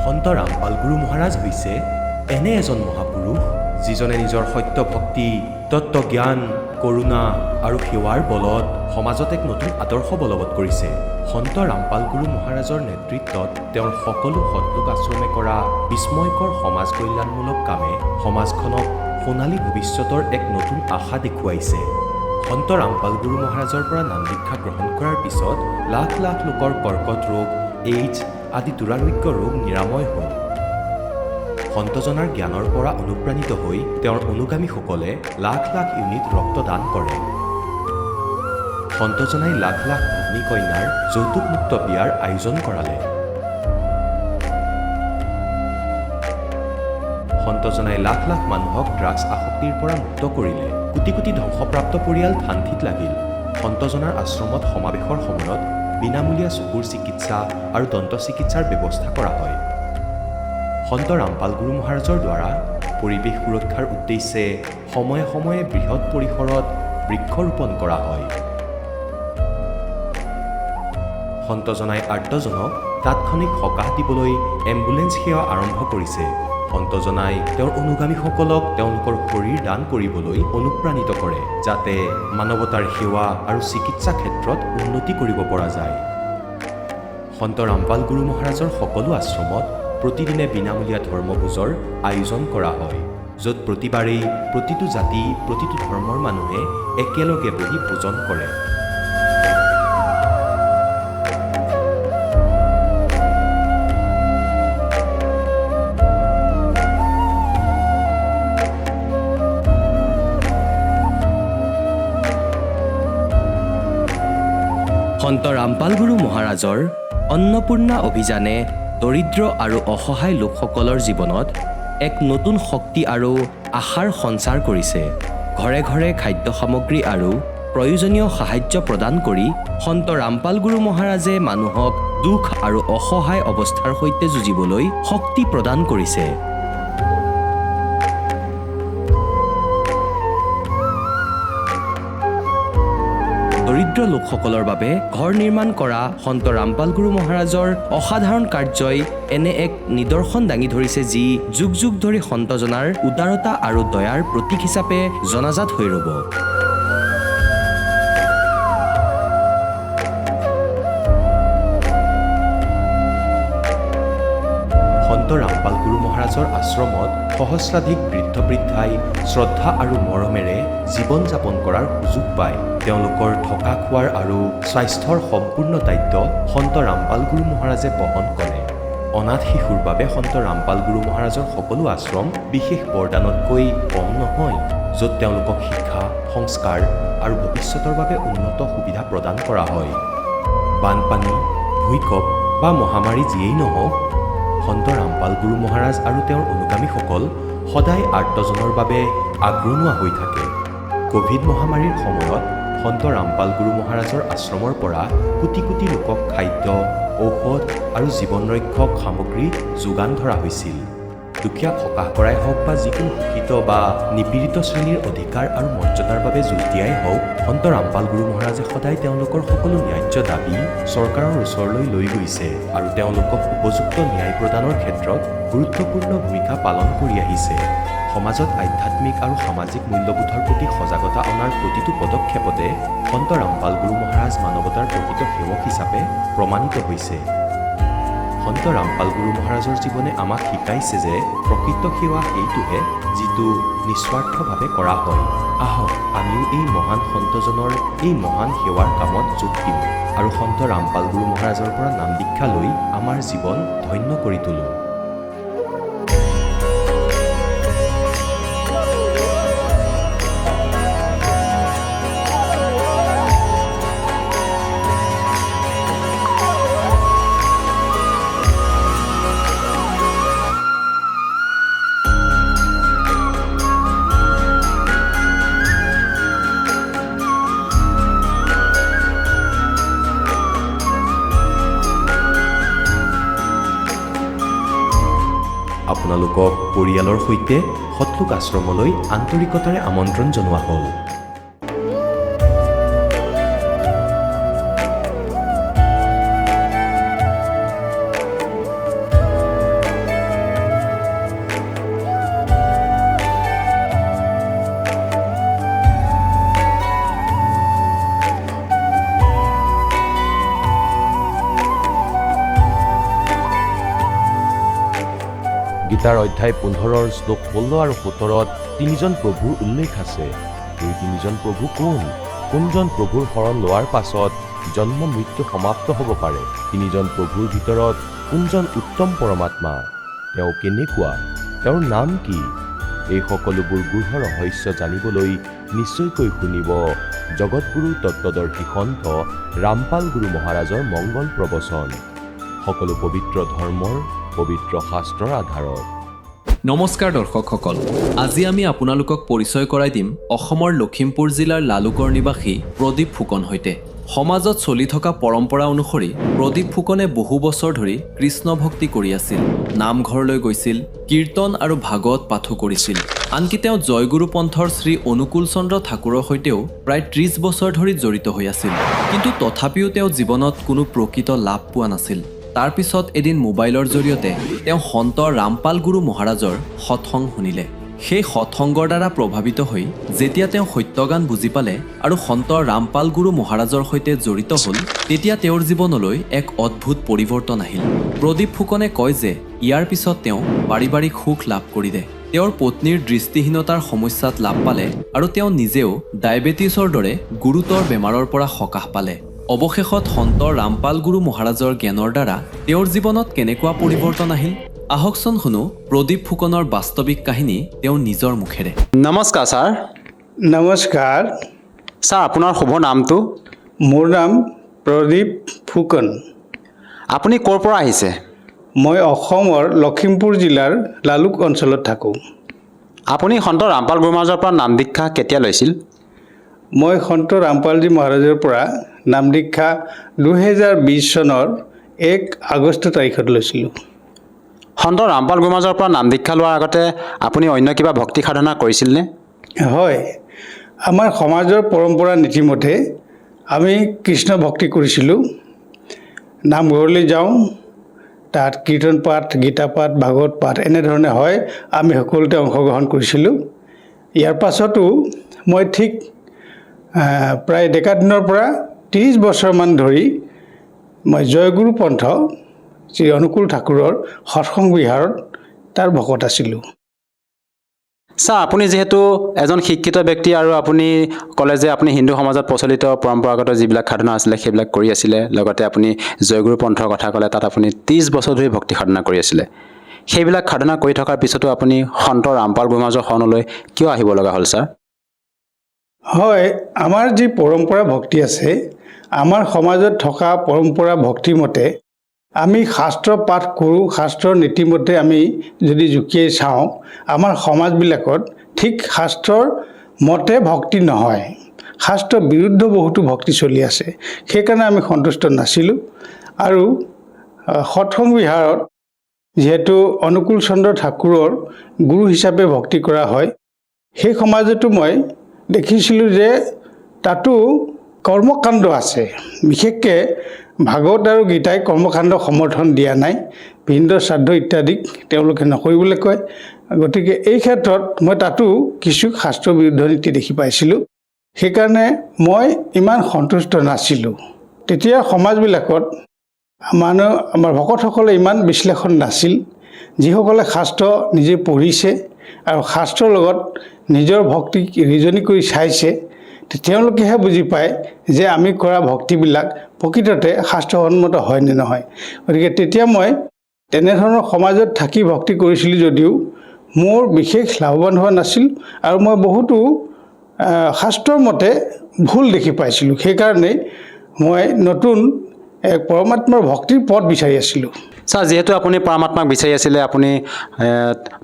সন্ত ৰামপাল গুৰু মহাৰাজ হৈছে এনে এজন মহাপুৰুষ যিজনে নিজৰ সত্য ভক্তি, তত্ত্বজ্ঞান, কৰোণা আৰু সেৱাৰ বলত সমাজত এক নতুন আদৰ্শ বলবৎ কৰিছে। সন্ত ৰামপাল গুৰু মহাৰাজৰ নেতৃত্বত তেওঁৰ সকলো সৎলোক আশ্ৰমে কৰা বিস্ময়কৰ সমাজ কল্যাণমূলক কামে সমাজখনক সোণালী ভৱিষ্যতৰ এক নতুন আশা দেখুৱাইছে। সন্ত ৰামপাল গুৰু মহাৰাজৰ পৰা নাম দীক্ষা গ্ৰহণ কৰাৰ পিছত লাখ লাখ লোকৰ কৰ্কট ৰোগ, এইডছ আদি দুৰাৰোগ্য ৰোগ নিৰাময় হ'ল। সন্তজনাৰ জ্ঞানৰ পৰা অনুপ্ৰাণিত হৈ তেওঁৰ অনুগামীসকলে লাখ লাখ ইউনিট ৰক্তদান কৰে। সন্তজনাই লাখ লাখ ভগ্নী কন্যাৰ যৌতুকমুক্ত বিয়াৰ আয়োজন কৰালে। সন্তজনাই লাখ লাখ মানুহক ড্ৰাগছ আসক্তিৰ পৰা মুক্ত কৰিলে। কোটি কোটি ধ্বংসপ্ৰাপ্ত পৰিয়াল শান্তিত লাগিল। সন্তজনাৰ আশ্ৰমত সমাৱেশৰ সময়ত বিনামূলীয়া চকুৰ চিকিৎসা আৰু দন্ত চিকিৎসাৰ ব্যৱস্থা কৰা হয়। সন্ত ৰামপাল গুৰু মহাৰাজৰ দ্বাৰা পৰিৱেশ সুৰক্ষাৰ উদ্দেশ্যে সময়ে সময়ে বৃহৎ পৰিসৰত বৃক্ষৰোপণ কৰা হয়। সন্তজনাই আৰ্তজনক তাৎক্ষণিক সকাহ দিবলৈ এম্বুলেন্স সেৱা আৰম্ভ কৰিছে। সন্তজনাই তেওঁৰ অনুগামীসকলক তেওঁলোকৰ শৰীৰ দান কৰিবলৈ অনুপ্ৰাণিত কৰে, যাতে মানৱতাৰ সেৱা আৰু চিকিৎসা ক্ষেত্ৰত উন্নতি কৰিব পৰা যায়। সন্ত ৰামপাল গুৰু মহাৰাজৰ সকলো আশ্ৰমত প্ৰতিদিনে বিনামূলীয়া ধৰ্মভোজৰ আয়োজন কৰা হয়, য'ত প্ৰতিবাৰেই প্ৰতিটো জাতি, প্ৰতিটো ধৰ্মৰ মানুহে একেলগে বহি ভোজন কৰে। সন্ত ৰামপাল গুৰু মহাৰাজৰ অন্নপূৰ্ণা অভিযানে দৰিদ্ৰ আৰু অসহায় লোকসকলৰ জীৱনত এক নতুন শক্তি আৰু আশাৰ সঞ্চাৰ কৰিছে। ঘৰে ঘৰে খাদ্য সামগ্ৰী আৰু প্ৰয়োজনীয় সাহায্য প্ৰদান কৰি সন্ত ৰামপাল গুৰু মহাৰাজে মানুহক দুখ আৰু অসহায় অৱস্থাৰ সৈতে যুঁজিবলৈ শক্তি প্ৰদান কৰিছে। দৰিদ্ৰ লোকসকলৰ বাবে ঘৰ নিৰ্মাণ কৰা সন্ত ৰামপাল গুৰু মহাৰাজৰ অসাধাৰণ কাৰ্যই এনে এক নিদৰ্শন দাঙি ধৰিছে, যি যুগ যুগ ধৰি সন্তজনাৰ উদাৰতা আৰু দয়াৰ প্ৰতীক হিচাপে জনাজাত হৈ ৰ'ব। সন্ত ৰামপাল গুৰু মহাৰাজৰ আশ্ৰমত সহস্ৰাধিক বৃদ্ধ বৃদ্ধাই শ্ৰদ্ধা আৰু মৰমেৰে জীৱন যাপন কৰাৰ সুযোগ পায়। তেওঁলোকৰ থকা খোৱাৰ আৰু স্বাস্থ্যৰ সম্পূৰ্ণ দায়িত্ব সন্ত ৰামপাল গুৰু মহাৰাজে বহন কৰে। অনাথ শিশুৰ বাবে সন্ত ৰামপাল গুৰু মহাৰাজৰ সকলো আশ্ৰম বিশেষ বৰদানতকৈ কম নহয়, য'ত তেওঁলোকক শিক্ষা, সংস্কাৰ আৰু ভৱিষ্যতৰ বাবে উন্নত সুবিধা প্ৰদান কৰা হয়। বানপানী, ভূঁইকঁপ বা মহামাৰী যিয়েই নহওক, সন্ত ৰামপাল গুৰু মহাৰাজ আৰু তেওঁৰ অনুগামীসকল সদায় আৰ্তজনৰ বাবে আগৰণুৱা হৈ থাকে। ক'ভিড মহামাৰীৰ সময়ত সন্ত ৰামপাল গুৰু মহাৰাজৰ আশ্ৰমৰ পৰা কোটি কোটি লোকক খাদ্য, ঔষধ আৰু জীৱন ৰক্ষক সামগ্ৰী যোগান ধৰা হৈছিল। দুখীয়াক সকাহ কৰাই হওক বা যিকোনো শোষিত বা নিপীড়িত শ্ৰেণীৰ অধিকাৰ আৰু মৰ্যাদাৰ বাবে যুঁজ দিয়াই হওক, সন্ত ৰামপাল গুৰু মহাৰাজে সদায় তেওঁলোকৰ সকলো ন্যায্য দাবী চৰকাৰৰ ওচৰলৈ লৈ গৈছে আৰু তেওঁলোকক উপযুক্ত ন্যায় প্ৰদানৰ ক্ষেত্ৰত গুৰুত্বপূৰ্ণ ভূমিকা পালন কৰি আহিছে। সমাজত আধ্যাত্মিক আৰু সামাজিক মূল্যবোধৰ প্ৰতি সজাগতা অনাৰ প্ৰতিটো পদক্ষেপতে সন্ত ৰামপাল গুৰু মহাৰাজ মানৱতাৰ প্ৰকৃত সেৱক হিচাপে প্ৰমাণিত হৈছে। সন্ত ৰামপাল গুৰু মহাৰাজৰ জীৱনে আমাক শিকাইছে যে প্ৰকৃত সেৱা সেইটোহে যিটো নিস্বাৰ্থভাৱে কৰা হয়। আহক আমিও এই মহান সন্তজনৰ এই মহান সেৱাৰ কামত যোগ দিওঁ আৰু সন্ত ৰামপাল গুৰু মহাৰাজৰ পৰা নাম দীক্ষা লৈ আমাৰ জীৱন ধন্য কৰি তোলোঁ। আপোনালোকক পৰিয়ালৰ সৈতে সৎলোক আশ্ৰমলৈ আন্তৰিকতাৰে আমন্ত্ৰণ জনোৱা হ'ল। গীতাৰ অধ্যায় 15 শ্লোক 16 আৰু 17ত তিনিজন প্ৰভুৰ উল্লেখ আছে। এই তিনিজন প্ৰভু কোনজন প্ৰভুৰ শৰণ লোৱাৰ পাছত জন্ম মৃত্যু সমাপ্ত হ'ব পাৰে? তিনিজন প্ৰভুৰ ভিতৰত কোনজন উত্তম পৰমাত্মা? তেওঁ কেনেকুৱা? তেওঁৰ নাম কি? এই সকলোবোৰ গূঢ় ৰহস্য জানিবলৈ নিশ্চয়কৈ শুনিব জগতগুৰু তত্ত্বদৰ্শী সন্ত ৰামপাল গুৰু মহাৰাজৰ মংগল প্ৰবচন, সকলো পবিত্ৰ ধৰ্মৰ পবিত্ৰ শাস্ত্ৰৰ আধাৰত। নমস্কাৰ দৰ্শকসকল, আজি আমি আপোনালোকক পৰিচয় কৰাই দিম অসমৰ লখিমপুৰ জিলাৰ লালুকৰ নিবাসী প্ৰদীপ ফুকন সৈতে। সমাজত চলি থকা পৰম্পৰা অনুসৰি প্ৰদীপ ফুকনে বহু বছৰ ধৰি কৃষ্ণ ভক্তি কৰি আছিল। নামঘৰলৈ গৈছিল, কীৰ্তন আৰু ভাগৱত পাঠো কৰিছিল। আনকি তেওঁ জয়গুৰু পন্থৰ শ্ৰী অনুকূল চন্দ্ৰ ঠাকুৰৰ সৈতেও প্ৰায় 30 বছৰ ধৰি জড়িত হৈ আছিল। কিন্তু তথাপিও তেওঁ জীৱনত কোনো প্ৰকৃত লাভ পোৱা নাছিল। তাৰ পিছত এদিন মোবাইলৰ জৰিয়তে তেওঁ সন্ত ৰামপাল গুৰু মহাৰাজৰ সৎসংগ শুনিলে। সেই সৎসংগৰ দ্বাৰা প্ৰভাৱিত হৈ যেতিয়া তেওঁ সত্যগান বুজি পালে আৰু সন্ত ৰামপাল গুৰু মহাৰাজৰ সৈতে জড়িত হ'ল, তেতিয়া তেওঁৰ জীৱনলৈ এক অদ্ভুত পৰিৱৰ্তন আহিল। প্ৰদীপ ফুকনে কয় যে ইয়াৰ পিছত তেওঁ পাৰিবাৰিক সুখ লাভ কৰিলে। তেওঁৰ পত্নীৰ দৃষ্টিহীনতাৰ সমস্যাত লাভ পালে আৰু তেওঁ নিজেও ডায়েবেটিছৰ দৰে গুৰুতৰ বেমাৰৰ পৰা সকাহ পালে। অৱশেষত সন্ত ৰামপাল গুৰু মহাৰাজৰ জ্ঞানৰ দ্বাৰা তেওঁৰ জীৱনত কেনেকুৱা পৰিৱৰ্তন আহিল, আহকচোন শুনো প্ৰদীপ ফুকনৰ বাস্তৱিক কাহিনী তেওঁৰ নিজৰ মুখেৰে। নমস্কাৰ ছাৰ। নমস্কাৰ। ছাৰ, আপোনাৰ শুভ নামটো? মোৰ নাম প্ৰদীপ ফুকন। আপুনি ক'ৰ পৰা আহিছে? মই অসমৰ লখিমপুৰ জিলাৰ লালুক অঞ্চলত থাকোঁ। আপুনি সন্ত ৰামপাল গুৰু মহাৰাজৰ পৰা নাম দীক্ষা কেতিয়া লৈছিল? মই সন্ত ৰামপালজী মহাৰাজৰ পৰা নাম দীক্ষা 2020 চনৰ 1 আগষ্ট তাৰিখত লৈছিলোঁ। সন্ত ৰামপাল গুৰু মহাৰাজৰ পৰা নাম দীক্ষা লোৱাৰ আগতে আপুনি অন্য কিবা ভক্তি সাধনা কৰিছিলনে? হয়, আমাৰ সমাজৰ পৰম্পৰা নীতিমতে আমি কৃষ্ণ ভক্তি কৰিছিলোঁ। নামঘৰলৈ যাওঁ, তাত কীৰ্তন পাঠ, গীতা পাঠ, ভাগৱত পাঠ এনেধৰণে হয়, আমি সকলোতে অংশগ্ৰহণ কৰিছিলোঁ। ইয়াৰ পাছতো মই ঠিক প্ৰায় ডেকা দিনৰ পৰা 30 বছৰমান ধৰি মই জয়গুৰু পন্থ শ্ৰী অনুকূল ঠাকুৰৰ সৎসংগ বিহাৰত তাৰ ভকত আছিলোঁ। ছাৰ, আপুনি যিহেতু এজন শিক্ষিত ব্যক্তি আৰু আপুনি ক'লে যে আপুনি হিন্দু সমাজত প্ৰচলিত পৰম্পৰাগত যিবিলাক সাধনা আছিলে সেইবিলাক কৰি আছিলে, লগতে আপুনি জয়গুৰু পন্থৰ কথা ক'লে, তাত আপুনি 30 বছৰ ধৰি ভক্তি সাধনা কৰি আছিলে। সেইবিলাক সাধনা কৰি থকাৰ পিছতো আপুনি সন্ত ৰামপাল গুৰু মহাৰাজৰ শৰণলৈ কিয় আহিব লগা হ'ল ছাৰ? হয়, আমাৰ যি পৰম্পৰা ভক্তি আছে, আমাৰ সমাজত থকা পৰম্পৰা ভক্তিমতে আমি শাস্ত্ৰ পাঠ কৰোঁ। শাস্ত্ৰৰ নীতিমতে আমি যদি জুকিয়াই চাওঁ, আমাৰ সমাজবিলাকত ঠিক শাস্ত্ৰৰ মতে ভক্তি নহয়, শাস্ত্ৰৰ বিৰুদ্ধ বহুতো ভক্তি চলি আছে। সেইকাৰণে আমি সন্তুষ্ট নাছিলোঁ। আৰু সৎসংগ বিহাৰত যিহেতু অনুকূল চন্দ্ৰ ঠাকুৰৰ গুৰু হিচাপে ভক্তি কৰা হয়, সেই সমাজতো মই দেখিছিলোঁ যে তাতো কৰ্মকাণ্ড আছে। বিশেষকৈ ভাগৱত আৰু গীতাই কৰ্মকাণ্ড সমৰ্থন দিয়া নাই, পিণ্ড শ্ৰাদ্ধ ইত্যাদিক তেওঁলোকে নকৰিবলৈ কয়। গতিকে এই ক্ষেত্ৰত মই তাতো কিছু শাস্ত্ৰ বিৰুদ্ধ নীতি দেখি পাইছিলোঁ। সেইকাৰণে মই ইমান সন্তুষ্ট নাছিলোঁ। তেতিয়া সমাজবিলাকত আমাৰ ভকতসকলে ইমান বিশ্লেষণ নাছিল। যিসকলে শাস্ত্ৰ নিজে পঢ়িছে আৰু শাস্ত্ৰৰ লগত নিজৰ ভক্তি ৰিজনি কৰি চাইছে, তেওঁলোকেহে বুজি পায় যে আমি কৰা ভক্তিবিলাক প্ৰকৃততে শাস্ত্ৰসন্মত হয় নে নহয়। গতিকে তেতিয়া মই তেনেধৰণৰ সমাজত থাকি ভক্তি কৰিছিলোঁ যদিও মোৰ বিশেষ লাভৱান হোৱা নাছিল আৰু মই বহুতো শাস্ত্ৰৰ মতে ভুল দেখি পাইছিলোঁ। সেইকাৰণেই মই নতুন এক পৰমাত্মাৰ ভক্তিৰ পথ বিচাৰি আছিলোঁ। ছাৰ, যিহেতু আপুনি পৰমাত্মাক বিচাৰি আছিলে, আপুনি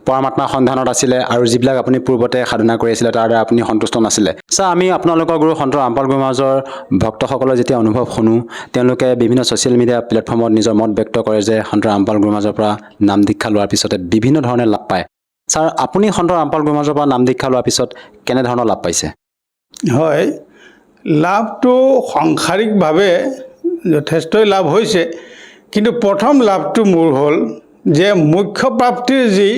পৰমাত্মাৰ সন্ধানত আছিলে আৰু যিবিলাক আপুনি পূৰ্বতে সাধনা কৰি আছিলে তাৰ দ্বাৰা আপুনি সন্তুষ্ট নাছিলে। ছাৰ, আমি আপোনালোকৰ গুৰু সন্ত ৰামপাল গুৰু মহাৰাজৰ ভক্তসকলৰ যেতিয়া অনুভৱ শুনো, তেওঁলোকে বিভিন্ন ছ'চিয়েল মিডিয়া প্লেটফৰ্মত নিজৰ মত ব্যক্ত কৰে যে সন্ত ৰামপাল গুৰু মহাৰাজৰ পৰা নাম দীক্ষা লোৱাৰ পিছতে বিভিন্ন ধৰণে লাভ পায়। ছাৰ, আপুনি সন্ত ৰামপাল গুৰু মহাৰাজৰ পৰা নাম দীক্ষা লোৱাৰ পিছত কেনেধৰণৰ লাভ পাইছে? হয়, লাভটো সাংসাৰিকভাৱে যথেষ্টই লাভ হৈছে, কিন্তু প্ৰথম লাভটো মোৰ হ'ল যে মুখ্য প্ৰাপ্তিৰ যি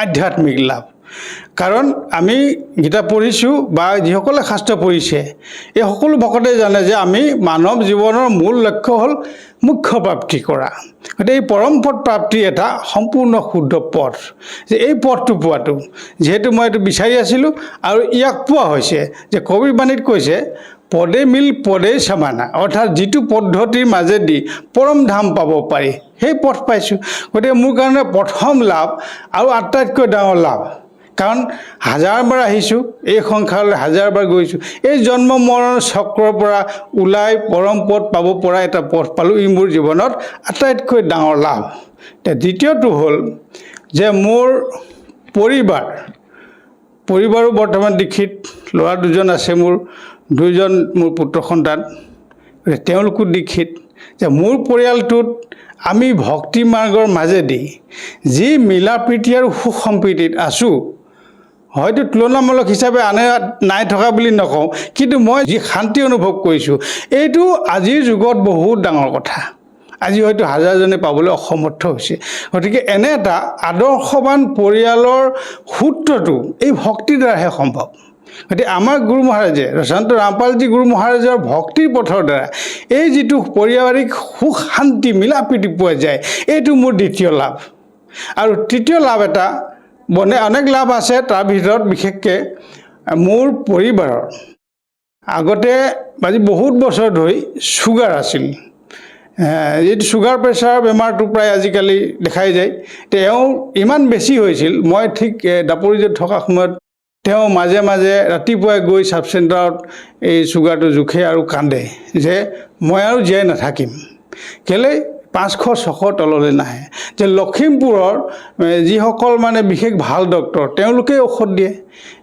আধ্যাত্মিক লাভ, কাৰণ আমি গীতা পঢ়িছোঁ বা যিসকলে শাস্ত্ৰ পঢ়িছে এই সকলো ভকতে জানে যে আমি মানৱ জীৱনৰ মূল লক্ষ্য হ'ল মুখ্য প্ৰাপ্তি কৰা। গতিকে এই পৰম পদ প্ৰাপ্তি এটা সম্পূৰ্ণ শুদ্ধ পথ, যে এই পথটো পোৱাটো যিহেতু মই এইটো বিচাৰি আছিলোঁ আৰু ইয়াক পোৱা হৈছে। যে কবিৰ বাণীত কৈছে পদে মিল পদে সমানা, অৰ্থাৎ যিটো পদ্ধতিৰ মাজেদি পৰম ধাম পাব পাৰি সেই পথ পাইছোঁ। গতিকে মোৰ কাৰণে প্ৰথম লাভ আৰু আটাইতকৈ ডাঙৰ লাভ, কাৰণ হাজাৰবাৰ আহিছোঁ, এই সংসাৰলৈ হাজাৰবাৰ গৈছোঁ, এই জন্ম মৰণৰ চক্ৰৰ পৰা ওলাই পৰম পদ পাব পৰা এটা পথ পালোঁ। ই মোৰ জীৱনত আটাইতকৈ ডাঙৰ লাভ। এতিয়া দ্বিতীয়টো হ'ল যে মোৰ পৰিবাৰো বৰ্তমান দীক্ষিত, ল'ৰা দুজন আছে, মোৰ দুজন মোৰ পুত্ৰ সন্তান, তেওঁলোকো দীক্ষিত। যে মোৰ পৰিয়ালটোত আমি ভক্তি মাৰ্গৰ মাজেদি যি মিলা প্ৰীতি আৰু সুখ সম্প্ৰীতিত আছোঁ, হয়তো তুলনামূলক হিচাপে আনে নাই থকা বুলি নকওঁ, কিন্তু মই যি শান্তি অনুভৱ কৰিছোঁ এইটো আজিৰ যুগত বহুত ডাঙৰ কথা। আজি হয়তো হাজাৰজনে পাবলৈ অসমৰ্থ হৈছে। গতিকে এনে এটা আদৰ্শৱান পৰিয়ালৰ সূত্ৰটো এই ভক্তিৰ দ্বাৰাহে সম্ভৱ। গতিকে আমাৰ গুৰু মহাৰাজে, সন্ত ৰামপালজী গুৰু মহাৰাজৰ ভক্তিৰ পথৰ দ্বাৰা এই যিটো পাৰিবাৰিক সুখ শান্তি মিলা প্ৰীতি পোৱা যায়, এইটো মোৰ দ্বিতীয় লাভ। আৰু তৃতীয় লাভ এটা অনেক লাভ আছে, তাৰ ভিতৰত বিশেষকৈ মোৰ পৰিবাৰৰ আগতে আজি বহুত বছৰ ধৰি ছুগাৰ আছিল। যিটো ছুগাৰ প্ৰেছাৰ বেমাৰটো প্ৰায় আজিকালি দেখাই যায়। তেওঁ ইমান বেছি হৈছিল, মই ঠিক দাপৰিজত থকা সময়ত তেওঁ মাজে মাজে ৰাতিপুৱাই গৈ ছাব চেণ্টাৰত এই ছুগাৰটো জোখে আৰু কান্দে যে মই আৰু জীয়াই নাথাকিম। কেলৈ 500-600 তললৈ নাহে। যে লখিমপুৰৰ যিসকল মানে বিশেষ ভাল ডক্টৰ তেওঁলোকেই ঔষধ দিয়ে,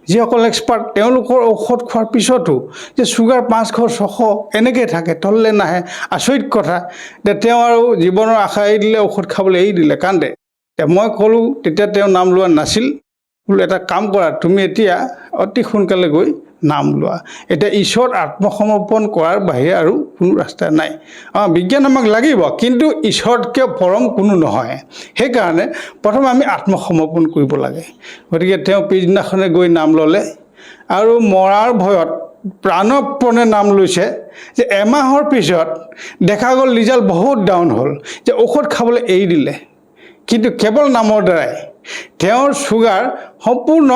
যিসকল এক্সপাৰ্ট তেওঁলোকৰ ঔষধ খোৱাৰ পিছতো যে ছুগাৰ 500-600 এনেকৈ থাকে, তললৈ নাহে। আচৰিত কথা। তেওঁ আৰু জীৱনৰ আশা এৰি দিলে, ঔষধ খাবলৈ এৰি দিলে, কান্দে। মই ক'লোঁ, তেতিয়া তেওঁ নাম লোৱা নাছিল, বোলো এটা কাম কৰা, তুমি এতিয়া অতি সোনকালে গৈ নাম লোৱা। এতিয়া ঈশ্বৰত আত্মসমৰ্পণ কৰাৰ বাহিৰে আৰু কোনো ৰাস্তা নাই। বিজ্ঞান আমাক লাগিব, কিন্তু ঈশ্বৰতকৈ পৰম কোনো নহয়। সেইকাৰণে প্ৰথমে আমি আত্মসমৰ্পণ কৰিব লাগে। গতিকে তেওঁ পিছদিনাখনে গৈ নাম ল'লে আৰু মৰাৰ ভয়ত প্ৰাণপণে নাম লৈছে। যে এমাহৰ পিছত দেখা গ'ল ৰিজাল্ট বহুত ডাউন হ'ল, যে ঔষধ খাবলৈ এৰি দিলে, কিন্তু কেৱল নামৰ দ্বাৰাই তেওঁৰ ছুগাৰ সম্পূৰ্ণ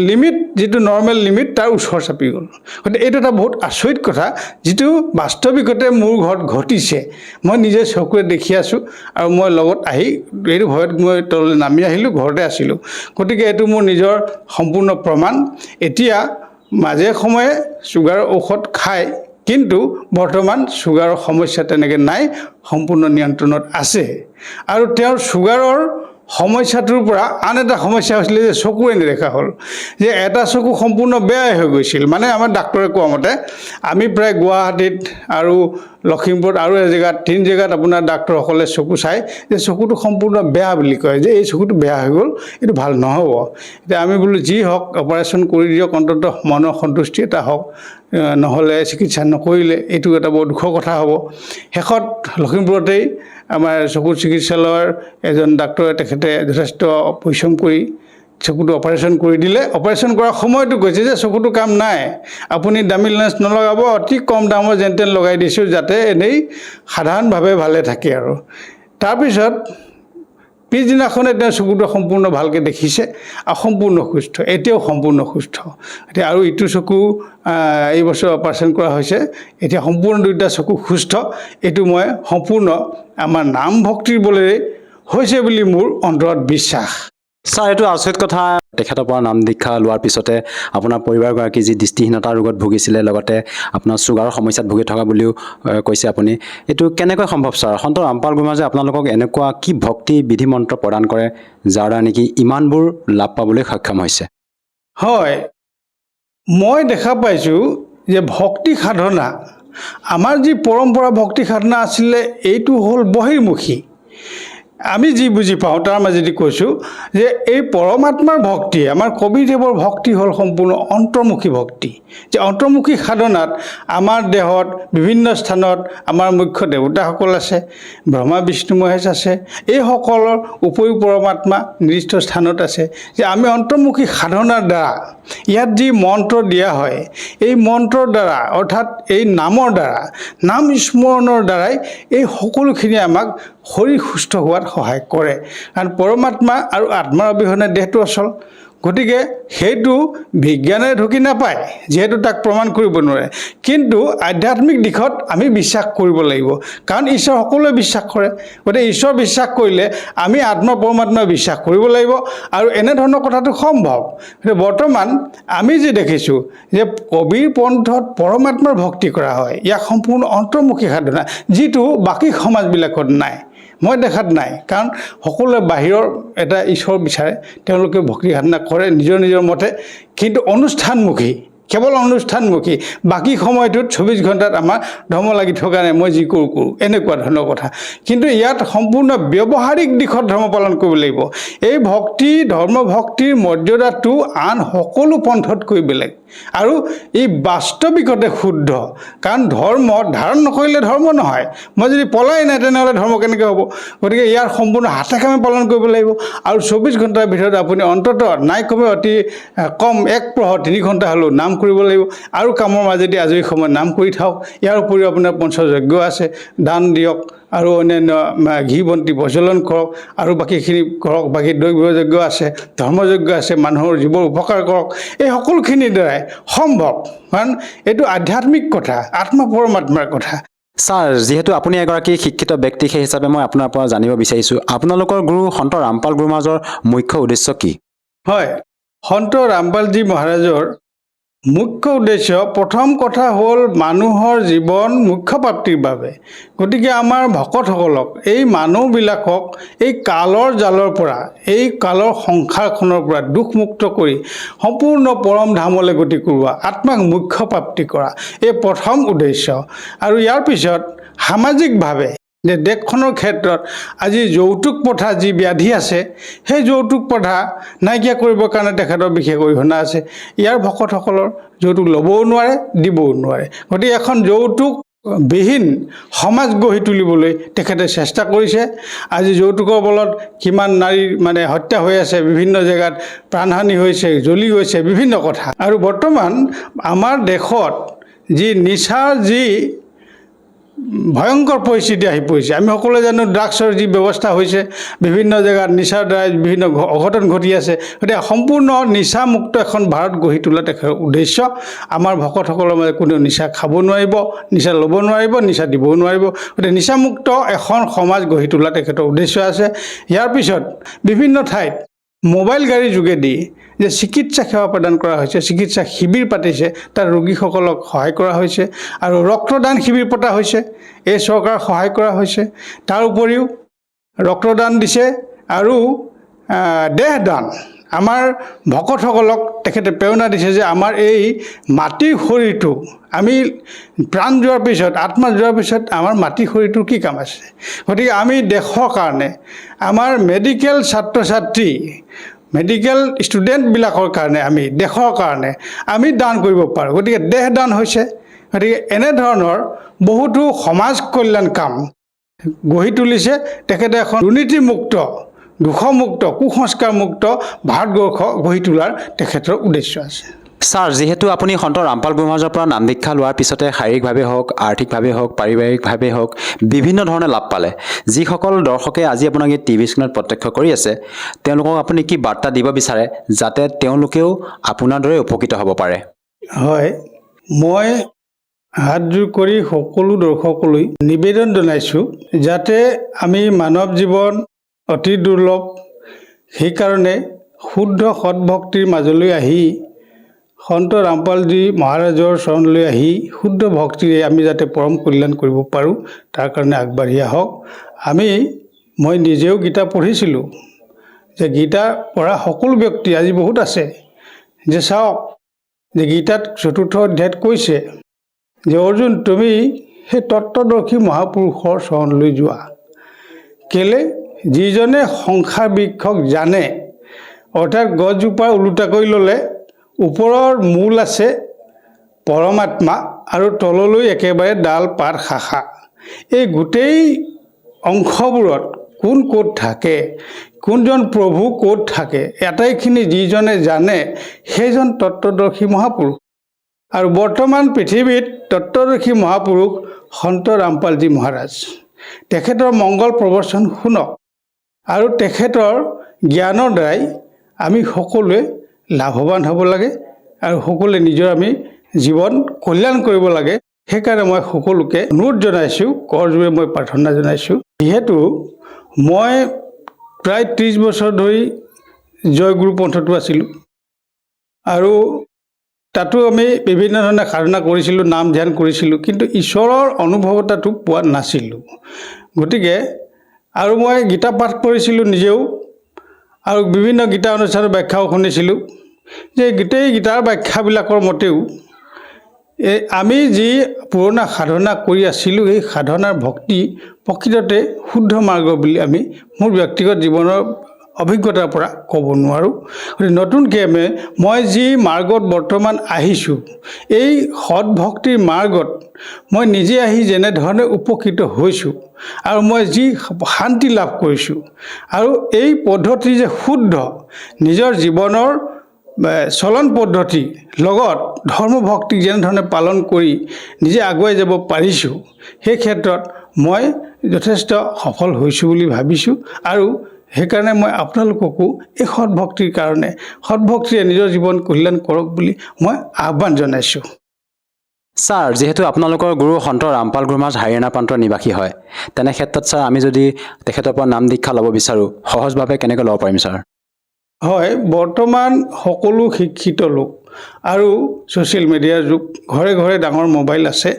লিমিট, যিটো নৰ্মেল লিমিট তাৰ ওচৰ চাপি গ'ল। গতিকে এইটো এটা বহুত আচৰিত কথা, যিটো বাস্তৱিকতে মোৰ ঘৰত ঘটিছে। মই নিজে চকুৰে দেখি আছোঁ আৰু মই লগত আহি এইটো ভয়ত মই তললৈ নামি আহিলোঁ, ঘৰতে আছিলোঁ। গতিকে এইটো মোৰ নিজৰ সম্পূৰ্ণ প্ৰমাণ। এতিয়া মাজে সময়ে ছুগাৰৰ ঔষধ খায়, কিন্তু বৰ্তমান ছুগাৰৰ সমস্যা তেনেকৈ নাই, সম্পূৰ্ণ নিয়ন্ত্ৰণত আছে। আৰু তেওঁৰ ছুগাৰৰ সমস্যাটোৰ পৰা আন এটা সমস্যা হৈছিলে যে চকুৰে নেদেখা হ'ল, যে এটা চকু সম্পূৰ্ণ বেয়াই হৈ গৈছিল। মানে আমাৰ ডাক্তৰে কোৱা মতে আমি প্ৰায় গুৱাহাটীত আৰু লখিমপুৰত আৰু এজেগাত 3 জেগাত আপোনাৰ ডাক্তৰসকলে চকু চাই যে চকুটো সম্পূৰ্ণ বেয়া বুলি কয়, যে এই চকুটো বেয়া হৈ গ'ল, এইটো ভাল নহ'ব। এতিয়া আমি বোলো যি হওক অপাৰেশ্যন কৰি দিয়ক, অন্ততঃ মনৰ সন্তুষ্টি এটা হওক, নহ'লে চিকিৎসা নকৰিলে এইটো এটা বৰ দুখৰ কথা হ'ব। শেষত লখিমপুৰতেই আমাৰ চকুৰ চিকিৎসালয়ৰ এজন ডাক্তৰে তেখেতে যথেষ্ট পৰিশ্ৰম কৰি চকুটো অপাৰেশ্যন কৰি দিলে। অপাৰেশ্যন কৰাৰ সময়তো কৈছে যে চকুটো কাম নাই, আপুনি দামী লেন্স নলগাব, অতি কম দামৰ যেন তেন লগাই দিছোঁ, যাতে এনেই সাধাৰণভাৱে ভালে থাকে আৰু। তাৰপিছত পিছদিনাখনে তেওঁ চকুটো সম্পূৰ্ণ ভালকৈ দেখিছে আৰু সম্পূৰ্ণ সুস্থ, এতিয়াও সম্পূৰ্ণ সুস্থ। এতিয়া আৰু ইটো চকু এই বছৰ অপাৰেশ্যন কৰা হৈছে, এতিয়া সম্পূৰ্ণ দুয়োটা চকু সুস্থ। এইটো মই সম্পূৰ্ণ আমাৰ নাম ভক্তিৰ বলেৰে হৈছে বুলি মোৰ অন্তৰত বিশ্বাস। ছাৰ, এইটো আচৰিত কথা। তেখেতৰ পৰা নাম দীক্ষা লোৱাৰ পিছতে আপোনাৰ পৰিবাৰগৰাকী যি দৃষ্টিহীনতাৰ ৰোগত ভুগিছিলে, লগতে আপোনাৰ ছুগাৰৰ সমস্যাত ভুগি থকা বুলিও কৈছে আপুনি, এইটো কেনেকৈ সম্ভৱ ছাৰ? সন্ত ৰামপাল গুৰু মহাৰাজে আপোনালোকক এনেকুৱা কি ভক্তি বিধি মন্ত্ৰ প্ৰদান কৰে যাৰ দ্বাৰা নেকি ইমানবোৰ লাভ পাবলৈ সক্ষম হৈছে? হয়, মই দেখা পাইছোঁ যে ভক্তি সাধনা, আমাৰ যি পৰম্পৰা ভক্তি সাধনা আছিলে, এইটো হ'ল বহিৰ্মুখী। আমি যি বুজি পাওঁ তাৰ মাজেদি কৈছোঁ যে এই পৰমাত্মাৰ ভক্তি আমাৰ কবিদেৱৰ ভক্তি হ'ল সম্পূৰ্ণ অন্তৰ্মুখী ভক্তি যে অন্তৰ্মুখী সাধনাত আমাৰ দেহত বিভিন্ন স্থানত আমাৰ মুখ্য দেৱতাসকল আছে ব্ৰহ্মা বিষ্ণু মহেশ আছে এইসকলৰ উপৰিও পৰমাত্মা নিৰ্দিষ্ট স্থানত আছে যে আমি অন্তৰ্মুখী সাধনাৰ দ্বাৰা ইয়াত যি মন্ত্ৰ দিয়া হয় এই মন্ত্ৰৰ দ্বাৰা অৰ্থাৎ এই নামৰ দ্বাৰা নাম স্মৰণৰ দ্বাৰাই এই সকলোখিনি আমাক শৰীৰ সুস্থ হোৱাত সহায় কৰে কাৰণ পৰমাত্মা আৰু আত্মাৰ অবিহনে দেহটো অচল গতিকে সেইটো বিজ্ঞানে ঢুকি নাপায় যিহেতু তাক প্ৰমাণ কৰিব নোৱাৰে কিন্তু আধ্যাত্মিক দিশত আমি বিশ্বাস কৰিব লাগিব কাৰণ ঈশ্বৰ সকলোৱে বিশ্বাস কৰে গতিকে ঈশ্বৰ বিশ্বাস কৰিলে আমি আত্মা পৰমাত্মা বিশ্বাস কৰিব লাগিব আৰু এনেধৰণৰ কথাটো সম্ভৱ বৰ্তমান আমি যি দেখিছোঁ যে কবিৰ পন্থত পৰমাত্মাৰ ভক্তি কৰা হয় ইয়াক সম্পূৰ্ণ অন্তৰ্মুখী সাধনা যিটো বাকী সমাজবিলাকত নাই মই দেখাত নাই কাৰণ সকলোৱে বাহিৰৰ এটা ঈশ্বৰ বিচাৰে তেওঁলোকে ভক্তি সাধনা কৰে নিজৰ নিজৰ মতে কিন্তু অনুষ্ঠানমুখী কেৱল অনুষ্ঠানমুখী বাকী সময়টোত 24 ঘণ্টাত আমাৰ ধৰ্ম লাগি থকা নাই মই যি কৰোঁ এনেকুৱা ধৰণৰ কথা কিন্তু ইয়াত সম্পূৰ্ণ ব্যৱহাৰিক দিশত ধৰ্ম পালন কৰিব লাগিব এই ভক্তি ধৰ্ম ভক্তিৰ মৰ্যাদাটো আন সকলো পন্থতকৈ বেলেগ আৰু এই বাস্তৱিকতে শুদ্ধ কাৰণ ধৰ্ম ধাৰণ নকৰিলে ধৰ্ম নহয় মই যদি পলাই নাই তেনেহ'লে ধৰ্ম কেনেকৈ হ'ব গতিকে ইয়াৰ সম্পূৰ্ণ হাতে কামে পালন কৰিব লাগিব আৰু 24 ঘণ্টাৰ ভিতৰত আপুনি অন্ততঃ নাই কমে অতি কম 1 প্ৰহৰ 3 ঘণ্টা হ'লেও নাম কৰিব লাগিব আৰু কামৰ মাজেদি আজৰি সময়ত নাম কৰি থাকক ইয়াৰ উপৰিও আপোনাৰ পঞ্চযজ্ঞ আছে দান দিয়ক আৰু অন্যান্য ঘি বন্তি প্ৰজ্বলন কৰক আৰু বাকীখিনি কৰক বাকী দৈৱযজ্ঞ আছে ধৰ্মযজ্ঞ আছে মানুহৰ জীৱৰ উপকাৰ কৰক এই সকলোখিনিৰ দ্বাৰাই সম্ভৱ কাৰণ এইটো আধ্যাত্মিক কথা আত্মা পৰমাত্মাৰ কথা ছাৰ যিহেতু আপুনি এগৰাকী শিক্ষিত ব্যক্তি সেই হিচাপে মই আপোনাৰ পৰা জানিব বিচাৰিছোঁ আপোনালোকৰ গুৰু সন্ত ৰামপাল গুৰু মহাৰাজৰ মুখ্য উদ্দেশ্য কি হয় সন্ত ৰামপালজী মহাৰাজৰ মুখ্য উদ্দেশ্য প্ৰথম কথা হ'ল মানুহৰ জীৱন মুখ্য প্ৰাপ্তিৰ বাবে গতিকে আমাৰ ভকতসকলক এই মানুহবিলাকক এই কালৰ জালৰ পৰা এই কালৰ সংসাৰখনৰ পৰা দুখমুক্ত কৰি সম্পূৰ্ণ পৰম ধামলৈ গতি কৰোৱা আত্মাক মুখ্য প্ৰাপ্তি কৰা এই প্ৰথম উদ্দেশ্য আৰু ইয়াৰ পিছত সামাজিকভাৱে যে দেশখনৰ ক্ষেত্ৰত আজি যৌতুক প্ৰথা যি ব্যাধি আছে সেই যৌতুক প্ৰথা নাইকিয়া কৰিবৰ কাৰণে তেখেতৰ বিশেষ অৰিহণা আছে ইয়াৰ ভকতসকলৰ যৌতুক ল'বও নোৱাৰে দিবও নোৱাৰে গতিকে এখন যৌতুকবিহীন সমাজ গঢ়ি তুলিবলৈ তেখেতে চেষ্টা কৰিছে আজি যৌতুকৰ বলত কিমান নাৰীৰ মানে হত্যা হৈ আছে বিভিন্ন জেগাত প্ৰাণহানি হৈছে জ্বলি গৈছে বিভিন্ন কথা আৰু বৰ্তমান আমাৰ দেশত যি নিচাৰ যি ভয়ংকৰ পৰিস্থিতি আহি পৰিছে আমি সকলোৱে জানো ড্ৰাগছৰ যি ব্যৱস্থা হৈছে বিভিন্ন জেগাত নিচাৰ দ্বাৰা বিভিন্ন অঘটন ঘটি আছে গতিকে সম্পূৰ্ণ নিচামুক্ত এখন ভাৰত গঢ়ি তোলা তেখেতৰ উদ্দেশ্য আমাৰ ভকতসকলৰ মাজত কোনেও নিচা খাব নোৱাৰিব নিচা ল'ব নোৱাৰিব নিচা দিবও নোৱাৰিব গতিকে নিচামুক্ত এখন সমাজ গঢ়ি তোলা তেখেতৰ উদ্দেশ্য আছে ইয়াৰ পিছত বিভিন্ন ঠাইত মোবাইল গাড়ীৰ যোগেদি যে চিকিৎসা সেৱা প্ৰদান কৰা হৈছে চিকিৎসা শিবিৰ পাতিছে তাৰ ৰোগীসকলক সহায় কৰা হৈছে আৰু ৰক্তদান শিবিৰ পতা হৈছে এই চৰকাৰ সহায় কৰা হৈছে তাৰ উপৰিও ৰক্তদান দিছে আৰু দেহদান আমাৰ ভকতসকলক তেখেতে প্ৰেৰণা দিছে যে আমাৰ এই মাটিৰ শৰীৰটো আমি প্ৰাণ যোৱাৰ পিছত আত্মা যোৱাৰ পিছত আমাৰ মাটিৰ শৰীৰটোৰ কি কাম আছে গতিকে আমি দেশৰ কাৰণে আমাৰ মেডিকেল ছাত্ৰ ছাত্ৰী মেডিকেল ষ্টুডেণ্টবিলাকৰ কাৰণে আমি দেশৰ কাৰণে আমি দান কৰিব পাৰোঁ গতিকে দেহ দান হৈছে গতিকে এনেধৰণৰ বহুতো সমাজ কল্যাণ কাম গঢ়ি তুলিছে তেখেতে এখন দুৰ্নীতিমুক্ত দুখমুক্ত কুসংস্কাৰমুক্ত ভাৰতবৰ্ষ গঢ়ি তোলাৰ তেখেতৰ উদ্দেশ্য আছে ছাৰ যিহেতু আপুনি সন্ত ৰামপাল গুৰু মহাৰাজৰ পৰা নাম দীক্ষা লোৱাৰ পিছতে শাৰীৰিকভাৱে হওক আৰ্থিকভাৱে হওক পাৰিবাৰিকভাৱে হওক বিভিন্ন ধৰণে লাভ পালে যিসকল দৰ্শকে আজি আপোনাক এই টিভি স্ক্ৰীণত প্ৰত্যক্ষ কৰি আছে তেওঁলোকক আপুনি কি বাৰ্তা দিব বিচাৰে যাতে তেওঁলোকেও আপোনাৰ দৰে উপকৃত হ'ব পাৰে হয় মই হাতযোৰ কৰি সকলো দৰ্শকলৈ নিবেদন জনাইছোঁ যাতে আমি মানৱ জীৱন অতি দুৰ্লভ সেইকাৰণে শুদ্ধ সৎভক্তিৰ মাজলৈ আহি সন্ত ৰামপালজী মহাৰাজৰ চৰণলৈ আহি শুদ্ধ ভক্তিৰে আমি যাতে পৰম কল্যাণ কৰিব পাৰোঁ তাৰ কাৰণে আগবাঢ়ি আহক মই নিজেও গীতা পঢ়িছিলোঁ যে গীতা পঢ়া সকলো ব্যক্তি আজি বহুত আছে যে চাওক যে গীতাত ৪ৰ্থ অধ্যায়ত কৈছে যে অৰ্জুন তুমি সেই তত্ত্বদৰ্শী মহাপুৰুষৰ চৰণলৈ যোৱা কেলে যিজনে সংসাৰ বৃক্ষক জানে, অৰ্থাৎ গছজোপা ওলোটা কৰি ল'লে ওপৰৰ মূল আছে পৰমাত্মা আৰু তললৈ একেবাৰে ডাল পাত শাখা। এই গোটেই অংশবোৰত কোন ক'ত থাকে, কোনজন প্ৰভু ক'ত থাকে, আটাইখিনি যিজনে জানে সেইজন তত্ত্বদৰ্শী মহাপুৰুষ। আৰু বৰ্তমান পৃথিৱীত তত্ত্বদৰ্শী মহাপুৰুষ সন্ত ৰামপালজী মহাৰাজ। তেখেতৰ মংগল প্ৰবচন শুনক আৰু তেখেতৰ জ্ঞানৰ দ্বাৰাই আমি সকলোৱে লাভৱান হ'ব লাগে আৰু সকলোৱে নিজৰ আমি জীৱন কল্যাণ কৰিব লাগে। সেইকাৰণে মই সকলোকে অনুৰোধ জনাইছোঁ, কৰজোৰে মই প্ৰাৰ্থনা জনাইছোঁ। যিহেতু মই প্ৰায় 30 বছৰ ধৰি জয়গুৰু পন্থটো আছিলোঁ আৰু তাতো আমি বিভিন্ন ধৰণে সাধনা কৰিছিলোঁ, নাম ধ্যান কৰিছিলোঁ, কিন্তু ঈশ্বৰৰ অনুভৱতাটো পোৱা নাছিলোঁ। গতিকে আৰু মই গীতা পাঠ কৰিছিলোঁ নিজেও আৰু বিভিন্ন গীতা অনুষ্ঠানৰ ব্যাখ্যাও শুনিছিলোঁ যে গোটেই গীতাৰ ব্যাখ্যাবিলাকৰ মতেও আমি যি পুৰণা সাধনা কৰি আছিলোঁ এই সাধনাৰ ভক্তি প্ৰকৃততে শুদ্ধ মাৰ্গ বুলি আমি মোৰ ব্যক্তিগত জীৱনৰ অভিজ্ঞতাৰ পৰা ক'ব নোৱাৰোঁ। গতিকে নতুনকৈ মই যি মাৰ্গত বৰ্তমান আহিছোঁ, এই সৎভক্তিৰ মাৰ্গত মই নিজে আহি যেনেধৰণে উপকৃত হৈছোঁ আৰু মই যি শান্তি লাভ কৰিছোঁ আৰু এই পদ্ধতি যে শুদ্ধ নিজৰ জীৱনৰ চলন পদ্ধতি লগত ধৰ্মভক্তিক যেনেধৰণে পালন কৰি নিজে আগুৱাই যাব পাৰিছোঁ, সেই ক্ষেত্ৰত মই যথেষ্ট সফল হৈছোঁ বুলি ভাবিছোঁ। আৰু সেইকাৰণে মই আপোনালোককো এই সৎভক্তিৰ কাৰণে সৎভক্তিৰে নিজৰ জীৱন কল্যাণ কৰক বুলি মই আহ্বান জনাইছোঁ। ছাৰ, যিহেতু আপোনালোকৰ গুৰু সন্ত ৰামপাল গুৰু মহাৰাজ হাৰিয়ানা প্ৰান্তৰ নিবাসী হয়, তেনে ক্ষেত্ৰত ছাৰ আমি যদি তেখেতৰ পৰা নাম দীক্ষা ল'ব বিচাৰোঁ সহজভাৱে কেনেকৈ ল'ব পাৰিম ছাৰ? হয়, বৰ্তমান সকলো শিক্ষিত লোক আৰু ছ'চিয়েল মিডিয়াৰ যুগ, ঘৰে ঘৰে ডাঙৰ মোবাইল আছে।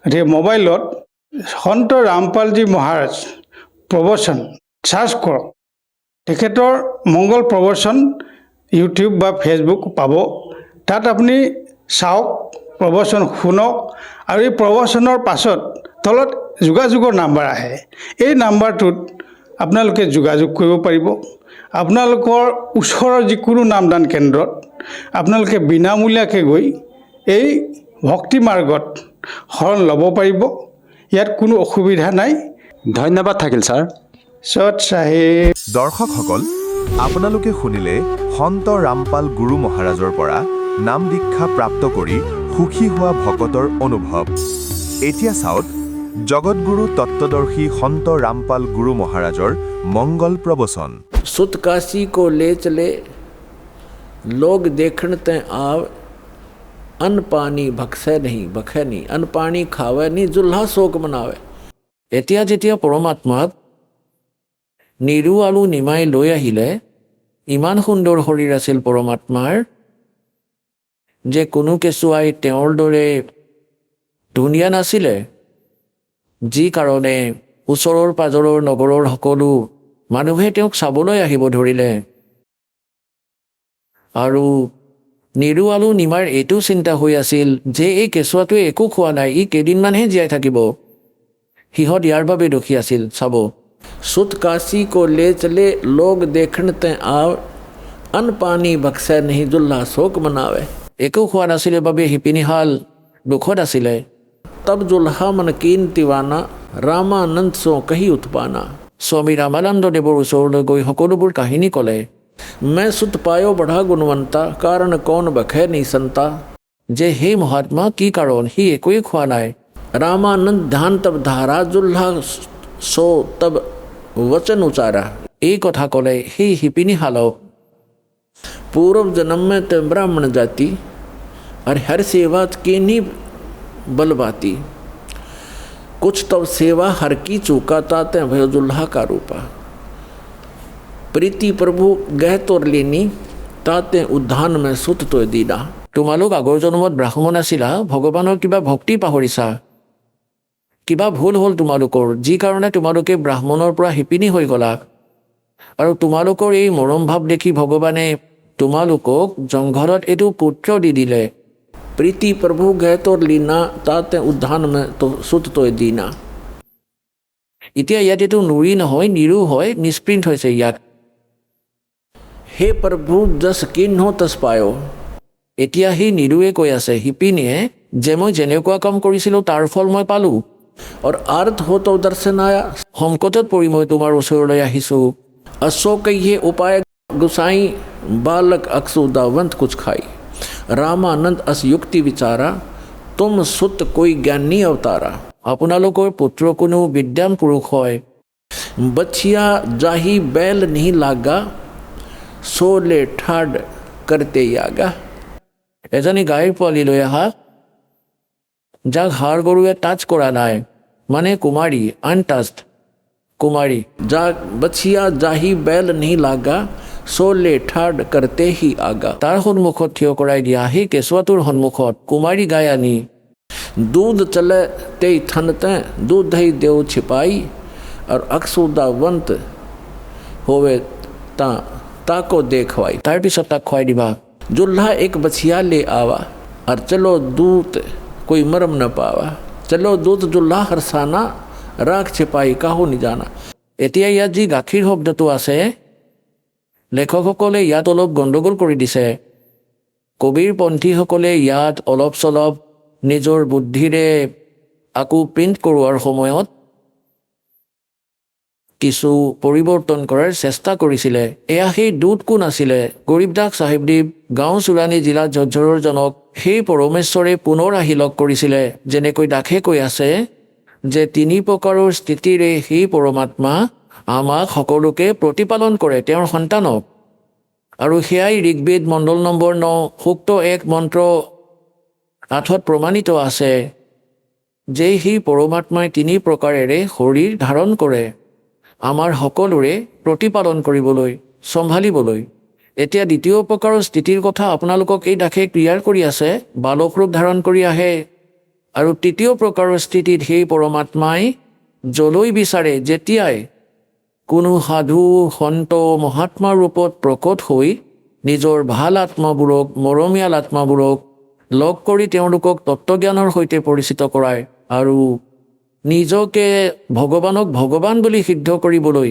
গতিকে মোবাইলত সন্ত ৰামপালজী মহাৰাজ প্ৰবচন চাৰ্চ কৰক, তেখেতৰ মংগল প্ৰবচন ইউটিউব বা ফেচবুক পাব। তাত আপুনি চাওক, প্ৰবচন শুনক আৰু এই প্ৰবচনৰ পাছত তলত যোগাযোগৰ নাম্বাৰ আহে। এই নাম্বাৰটোত আপোনালোকে যোগাযোগ কৰিব পাৰিব। আপোনালোকৰ ওচৰৰ যিকোনো নামদান কেন্দ্ৰত আপোনালোকে বিনামূলীয়াকৈ গৈ এই ভক্তি মাৰ্গত শৰণ ল'ব পাৰিব। ইয়াত কোনো অসুবিধা নাই। ধন্যবাদ থাকিল ছাৰ। সৎ চাহেব। দৰ্শকসকল, আপোনালোকে শুনিলে সন্ত ৰামপাল গুৰু মহাৰাজৰ পৰা নাম দীক্ষা প্ৰাপ্ত কৰি সুখী হোৱা ভকতৰ অনুভৱ। এতিয়া চাওক জগতগুৰু তত্ত্বদৰ্শী সন্ত ৰামপাল গুৰু মহাৰাজৰ মংগল প্ৰবচন। सुत काशी को ले चले लोग देखण ते आव अन्न पानी भक्षे नहीं भखे नहीं अन्न पानी खावे नहीं जुल्हा शोक मनावे। এতিয়া যেতিয়া পৰমাত্মাক নিৰু আৰু নিমাই লৈ আহিলে, ইমান সুন্দৰ শৰীৰ আছিল পৰমাত্মাৰ যে কোনো কেঁচুৱাই তেওঁৰ দৰে ধুনীয়া নাছিলে, যি কাৰণে ওচৰৰ পাজৰৰ নগৰৰ সকলো মানুহে তেওঁক চাবলৈ আহিব ধৰিলে। আৰু নিৰু আৰু নিমাৰ এইটো চিন্তা হৈ আছিল যে এই কেঁচুৱাটোৱে একো খোৱা নাই, ই কেইদিনমানহে জীয়াই থাকিব। সিহঁত ইয়াৰ বাবে দুখী আছিল। চাব, সুত কাশী কো লে চলে লোক দেখণ তে আৱ অন্ন পানী বক্সে नहीं দুল্লা শোক মনাৱে। একো খোৱা নাছিলে বাবে শিপিনীহাল দুখত আছিলে। তব জুলহা মন কিন তিৱানা ৰামানন্দ সো কহি উৎপানা। স্বামী ৰামানন্দ দেৱৰ ওচৰলৈ গৈ সকলোবোৰ কাহিনী ক'লে। मैं सुत पायो बढ़ा गुणवंता कारण कौन बखे नहीं संता। যে সেই মহাত্মা কি কাৰণ, সি একোৱে খোৱা নাই। रामानंद ध्यान तब धारा जुल्हा सो तब वचन उचारा। এই কথা ক'লে সেই শিপিনীহালক। पूर्व जन्म में ते ब्राह्मण जाति और हर सेवा के नहीं बलबाती। कुछ तब सेवा हर की चूकाता ते भयो जुल्हा का रूपा। प्रीति प्रभु गह तोर लेनी ताते उद्धान में सुत तो दीना। তোমালোক আগৰ জন্মত ব্ৰাহ্মণ আছিলা, ভগৱানৰ কিবা ভক্তি পাহৰিছা, কিবা ভুল হ'ল তোমালোকৰ, যি কাৰণে তোমালোকে ব্ৰাহ্মণৰ পৰা শিপিনী হৈ গ'লা। আৰু তোমালোকৰ এই মৰম ভাৱ দেখি ভগৱানে তোমালোকক জংঘলত এইটো পুত্ৰ দি দিলে। প্ৰীতি প্ৰভু গহ তোৰ লীনা তাতে উদ্ধান মে তো সুত তই দীনা। এতিয়া ইয়াত এইটো নুৰি নহয়, নিৰু হয়, মিছপ্ৰিণ্ট হৈছে ইয়াত। হে প্ৰভু যছ কিন্হ তছ পায়। এতিয়া সি নিৰুৱে কৈ আছে, শিপিনীয়ে যে মই যেনেকুৱা কাম কৰিছিলোঁ তাৰ ফল মই পালোঁ। আৰু আৰ্থ হতো দৰ্শন আয়া, সংকটত পৰি মই তোমাৰ ওচৰলৈ আহিছোঁ। অশোকয়ে উপায় গোসাই বালক अक्षुदावंत कुछ खाई। रामानंद अस युक्ति विचारा, तुम सुत कोई ज्ञानी अवतारा। আপোনালোকৰ পুত্ৰ কোনো বিদ্যান পুৰুষ হয়। बछिया जाही बैल नहीं लागा, सोले ठाड करते यागा। এজনী গাইৰ পোৱালি লৈ আহা, যাক হাড় গৰুৱে টাচ কৰা নাই, মানে কুমাৰী, আনটাচড কুমাৰী। যাক বছিয়া জাহি বেল नहीं लागा, सोले ठाड करते ही आगा। তাৰ সন্মুখত থিয় কৰাই দিয়া, সেই কেঁচুৱাটোৰ সন্মুখত কুমাৰী গাই আনি दूध चले ते थनते, दूध ही देव छिपाई। और अक्षुदावंत होवे ताको देखवाई। তাৰপিছত তাক খুৱাই দিবা। जुल्हा एक बछिया ले आवा, और चलो दूत कोई मरम न पावा। चलो दूत जुल्हा हरसाना, राख छिपाई काहू नहीं जाना। এতিয়া ইয়াত যি গাখীৰ শব্দটো আছে, লেখকসকলে ইয়াত অলপ গণ্ডগোল কৰি দিছে। কবিৰ পন্থীসকলে ইয়াত অলপ চলপ নিজৰ বুদ্ধিৰে আকৌ প্ৰিণ্ট কৰোৱাৰ সময়ত কিছু পৰিৱৰ্তন কৰাৰ চেষ্টা কৰিছিলে। এয়া সেই দূত কোন আছিলে? গৰীবদাস চাহিবদেৱ গাঁও চুৰাণী জিলা ঝজ্জৰৰ জনক সেই পৰমেশ্বৰে পুনৰ আহি লগ কৰিছিলে। যেনেকৈ দাসে কৈ আছে যে 3 প্ৰকাৰৰ স্থিতিৰে সেই পৰমাত্মা আমাক সকলোকে প্ৰতিপালন কৰে, তেওঁৰ সন্তানক। আৰু সেয়াই ঋগ্বেদ মণ্ডল নম্বৰ 9 সূক্ত 1 মন্ত্ৰ 8ত প্ৰমাণিত আছে যে সেই পৰমাত্মাই 3 প্ৰকাৰেৰে শৰীৰ ধাৰণ কৰে আমাৰ সকলোৰে প্ৰতিপালন কৰিবলৈ, চম্ভালিবলৈ। এতিয়া দ্বিতীয় প্ৰকাৰৰ স্থিতিৰ কথা আপোনালোকক এই দাসে ক্লিয়াৰ কৰি আছে। বালক ৰূপ ধাৰণ কৰি আহে, আৰু তৃতীয় প্ৰকাৰৰ স্থিতিত সেই পৰমাত্মাই যলৈ বিচাৰে যেতিয়াই কোনো সাধু সন্ত মহাত্মাৰ ৰূপত প্ৰকট হৈ নিজৰ ভাল আত্মাবোৰক, মৰমীয়াল আত্মাবোৰক লগ কৰি তেওঁলোকক তত্ত্বজ্ঞানৰ সৈতে পৰিচিত কৰায়, আৰু নিজকে ভগৱানক ভগৱান বুলি সিদ্ধ কৰিবলৈ।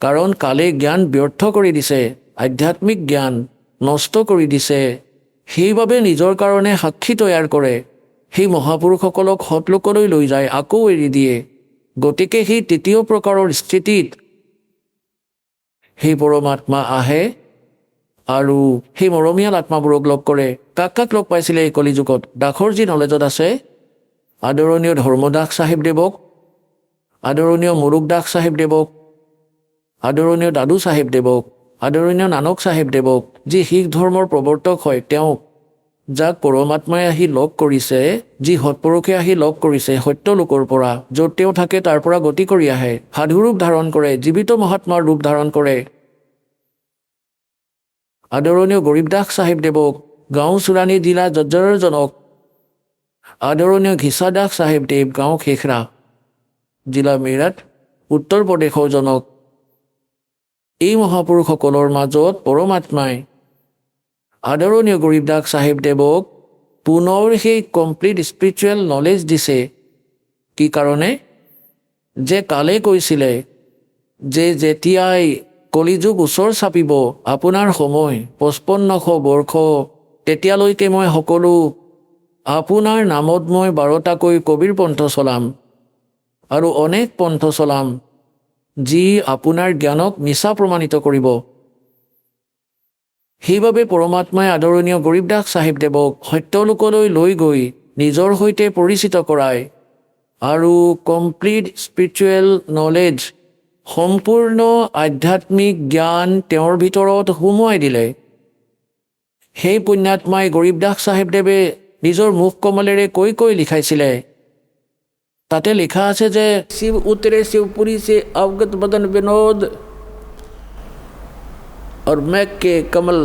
কাৰণ কালে জ্ঞান ব্যৰ্থ কৰি দিছে, আধ্যাত্মিক জ্ঞান নষ্ট কৰি দিছে, সেইবাবে নিজৰ কাৰণে সাক্ষী তৈয়াৰ কৰে। সেই মহাপুৰুষসকলক সৎলোকলৈ লৈ যায়, আকৌ এৰি দিয়ে। গতিকে সেই তৃতীয় প্ৰকাৰৰ স্থিতিত সেই পৰমাত্মা আহে আৰু সেই মৰমীয়াল আত্মাবোৰক লগ কৰে। কাক কাক লগ পাইছিলে এই কলিযুগত? দাসৰ যি নলেজত আছে, আদৰণীয় ধৰ্মদাস চাহিবদেৱক, আদৰণীয় মুৰুগদাস চাহিবদেৱক, আদৰণীয় দাদু চাহিবদেৱক, আদৰণীয় নানক চাহিবদেৱক, যি শিখ ধৰ্মৰ প্ৰৱৰ্তক হয় তেওঁক, যাক পৰমাত্মাই আহি লগ কৰিছে, যি সৎপুৰুষে আহি লগ কৰিছে সত্যলোকৰ পৰা, য'ত তেওঁ থাকে তাৰ পৰা গতি কৰি আহে, সাধু ৰূপ ধাৰণ কৰে, জীৱিত মহাত্মাৰ ৰূপ ধাৰণ কৰে। আদৰণীয় গৰীবদাস চাহিবদেৱক, গাঁও চুৰাণী জিলা ঝজ্জৰৰ জনক, আদৰণীয় ঘিচাদাস চাহিবদেৱ, গাঁও খেখৰা, জিলা মিৰাট, উত্তৰ প্ৰদেশৰ জনক। এই মহাপুৰুষসকলৰ মাজত পৰমাত্মাই আদৰণীয় গৰীবদাস চাহিবদেৱক পুনৰ সেই কমপ্লিট স্পিৰিচুৱেল নলেজ দিছে। কি কাৰণে? যে কালে কৈছিলে যে যেতিয়াই কলিযুগ ওচৰ চাপিব, আপোনাৰ সময় 5500 বৰ্ষ, তেতিয়ালৈকে মই সকলো আপোনাৰ নামত মই 12টাকৈ কবিৰ পন্থ চলাম, আৰু অনেক পন্থ চলাম যি আপোনাৰ জ্ঞানক মিছা প্ৰমাণিত কৰিব। সেইবাবে পৰমাত্মাই আদৰণীয় গৰীবদাস চাহিবদেৱক সত্যলোকলৈ লৈ গৈ নিজৰ সৈতে পৰিচিত কৰায়, আৰু কমপ্লিট স্পিৰিচুৱেল নলেজ, সম্পূৰ্ণ আধ্যাত্মিক জ্ঞান তেওঁৰ ভিতৰত সুমুৱাই দিলে। সেই পুণ্যাত্মাই গৰীবদাস চাহিবদেৱে নিজৰ মুখ কমলেৰে কৈ লিখাইছিলে। তাতে লিখা আছে যে শিৱ উতৰে শিৱপুৰী সে অৱগত বদন বিনোদ, और मैं के कमल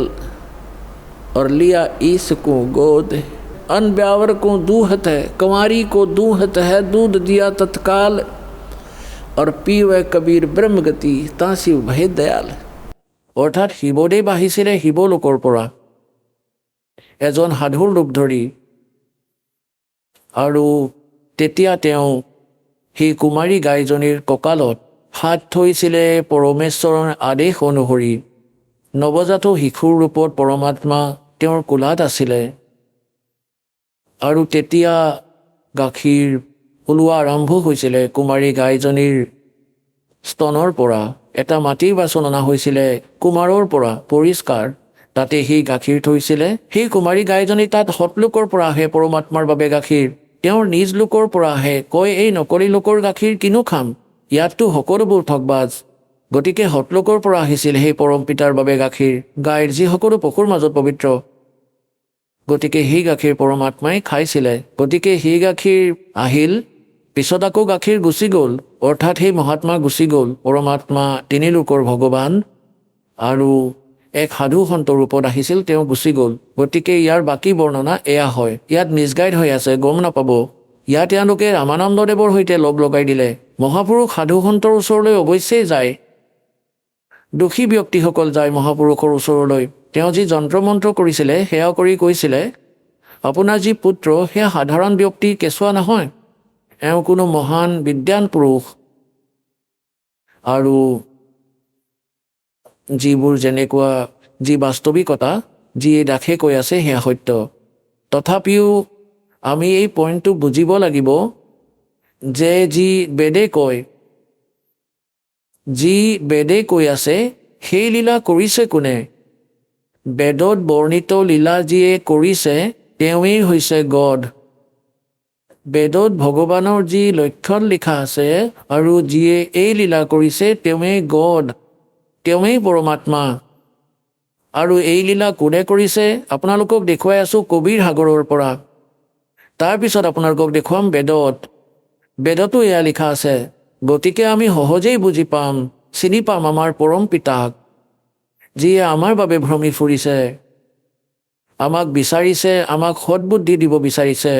और लिया ईस को गोद। अन ब्यावर को दूहत है, कंवारी को दूहत है, दूध दिया तत्काल, और पीवे कबीर ब्रह्मगति, ता शिव भय दयाल। অৰ্থাৎ শিৱদেৱ আহিছিলে শিৱলোকৰ পৰা এজন সাধুৰ ৰূপ ধৰি, আৰু তেতিয়া তেওঁ সেই কুমাৰী গাইজনীৰ কঁকালত হাত থৈছিলে পৰমেশ্বৰৰ আদেশ অনুসৰি। নৱজাত শিশুৰ ৰূপত পৰমাত্মা তেওঁৰ কোলাত আছিলে আৰু তেতিয়া গাখীৰ ওলোৱা আৰম্ভ হৈছিলে কুমাৰী গাইজনীৰ স্তনৰ পৰা। এটা মাটিৰ বাচন অনা হৈছিলে কুমাৰৰ পৰা পৰিষ্কাৰ, তাতে সেই গাখীৰ থৈছিলে। সেই কুমাৰী গাইজনী তাত সৎলোকৰ পৰা আহে পৰমাত্মাৰ বাবে গাখীৰ, তেওঁৰ নিজ লোকৰ পৰা আহে। কয়, এই নকলি লোকৰ গাখীৰ কিনো খাম, ইয়াততো সকলোবোৰ ঠগবাজ। গতিকে সৎলোকৰ পৰা আহিছিল সেই পৰম পিতাৰ বাবে গাখীৰ, গাইৰ যি সকলো পশুৰ মাজত পবিত্ৰ। গতিকে সেই গাখীৰ পৰমাত্মাই খাইছিলে। গতিকে সেই গাখীৰ আহিল, পিছত আকৌ গাখীৰ গুচি গ'ল, অৰ্থাৎ সেই মহাত্মা গুচি গ'ল। পৰমাত্মা তিনি লোকৰ ভগৱান আৰু এক সাধু সন্ত ৰূপত আহিছিল, তেওঁ গুচি গ'ল। গতিকে ইয়াৰ বাকী বৰ্ণনা এয়া হয়। ইয়াত মিছগাইড হৈ আছে, গম নাপাব। ইয়াত তেওঁলোকে ৰামানন্দদেৱৰ সৈতে লগ লগাই দিলে। মহাপুৰুষ সাধু সন্তৰ ওচৰলৈ অৱশ্যেই যায়, দোষী ব্যক্তিসকল যায় মহাপুৰুষৰ ওচৰলৈ। তেওঁ যি যন্ত্ৰ মন্ত্ৰ কৰিছিলে সেয়া কৰি কৈছিলে, আপোনাৰ যি পুত্ৰ সেয়া সাধাৰণ ব্যক্তি, কেঁচুৱা নহয়, এওঁ কোনো মহান বিদ্বান পুৰুষ। আৰু যিবোৰ যেনেকুৱা যি বাস্তৱিকতা যিয়ে দাসে কৈ আছে সেয়া সত্য। তথাপিও আমি এই পইণ্টটো বুজিব লাগিব যে যি বেদে কয়, যি বেদে কৈ আছে সেই লীলা কৰিছে কোনে? বেদত বৰ্ণিত লীলা যিয়ে কৰিছে তেওঁৱেই হৈছে গড। বেদত ভগৱানৰ যি লক্ষণ লিখা আছে আৰু যিয়ে এই লীলা কৰিছে তেওঁৱেই গড, তেওঁৱেই পৰমাত্মা। আৰু এই লীলা কোনে কৰিছে আপোনালোকক দেখুৱাই আছোঁ কবিৰ সাগৰৰ পৰা। তাৰপিছত আপোনালোকক দেখুৱাম বেদত। বেদতো এয়া লিখা আছে। গতিকে আমি সহজেই বুজি পাম, চিনি পাম আমাৰ পৰম পিতাক, যিয়ে আমাৰ বাবে ভ্ৰমি ফুৰিছে, আমাক বিচাৰিছে, আমাক সৎবুদ্ধি দিব বিচাৰিছে।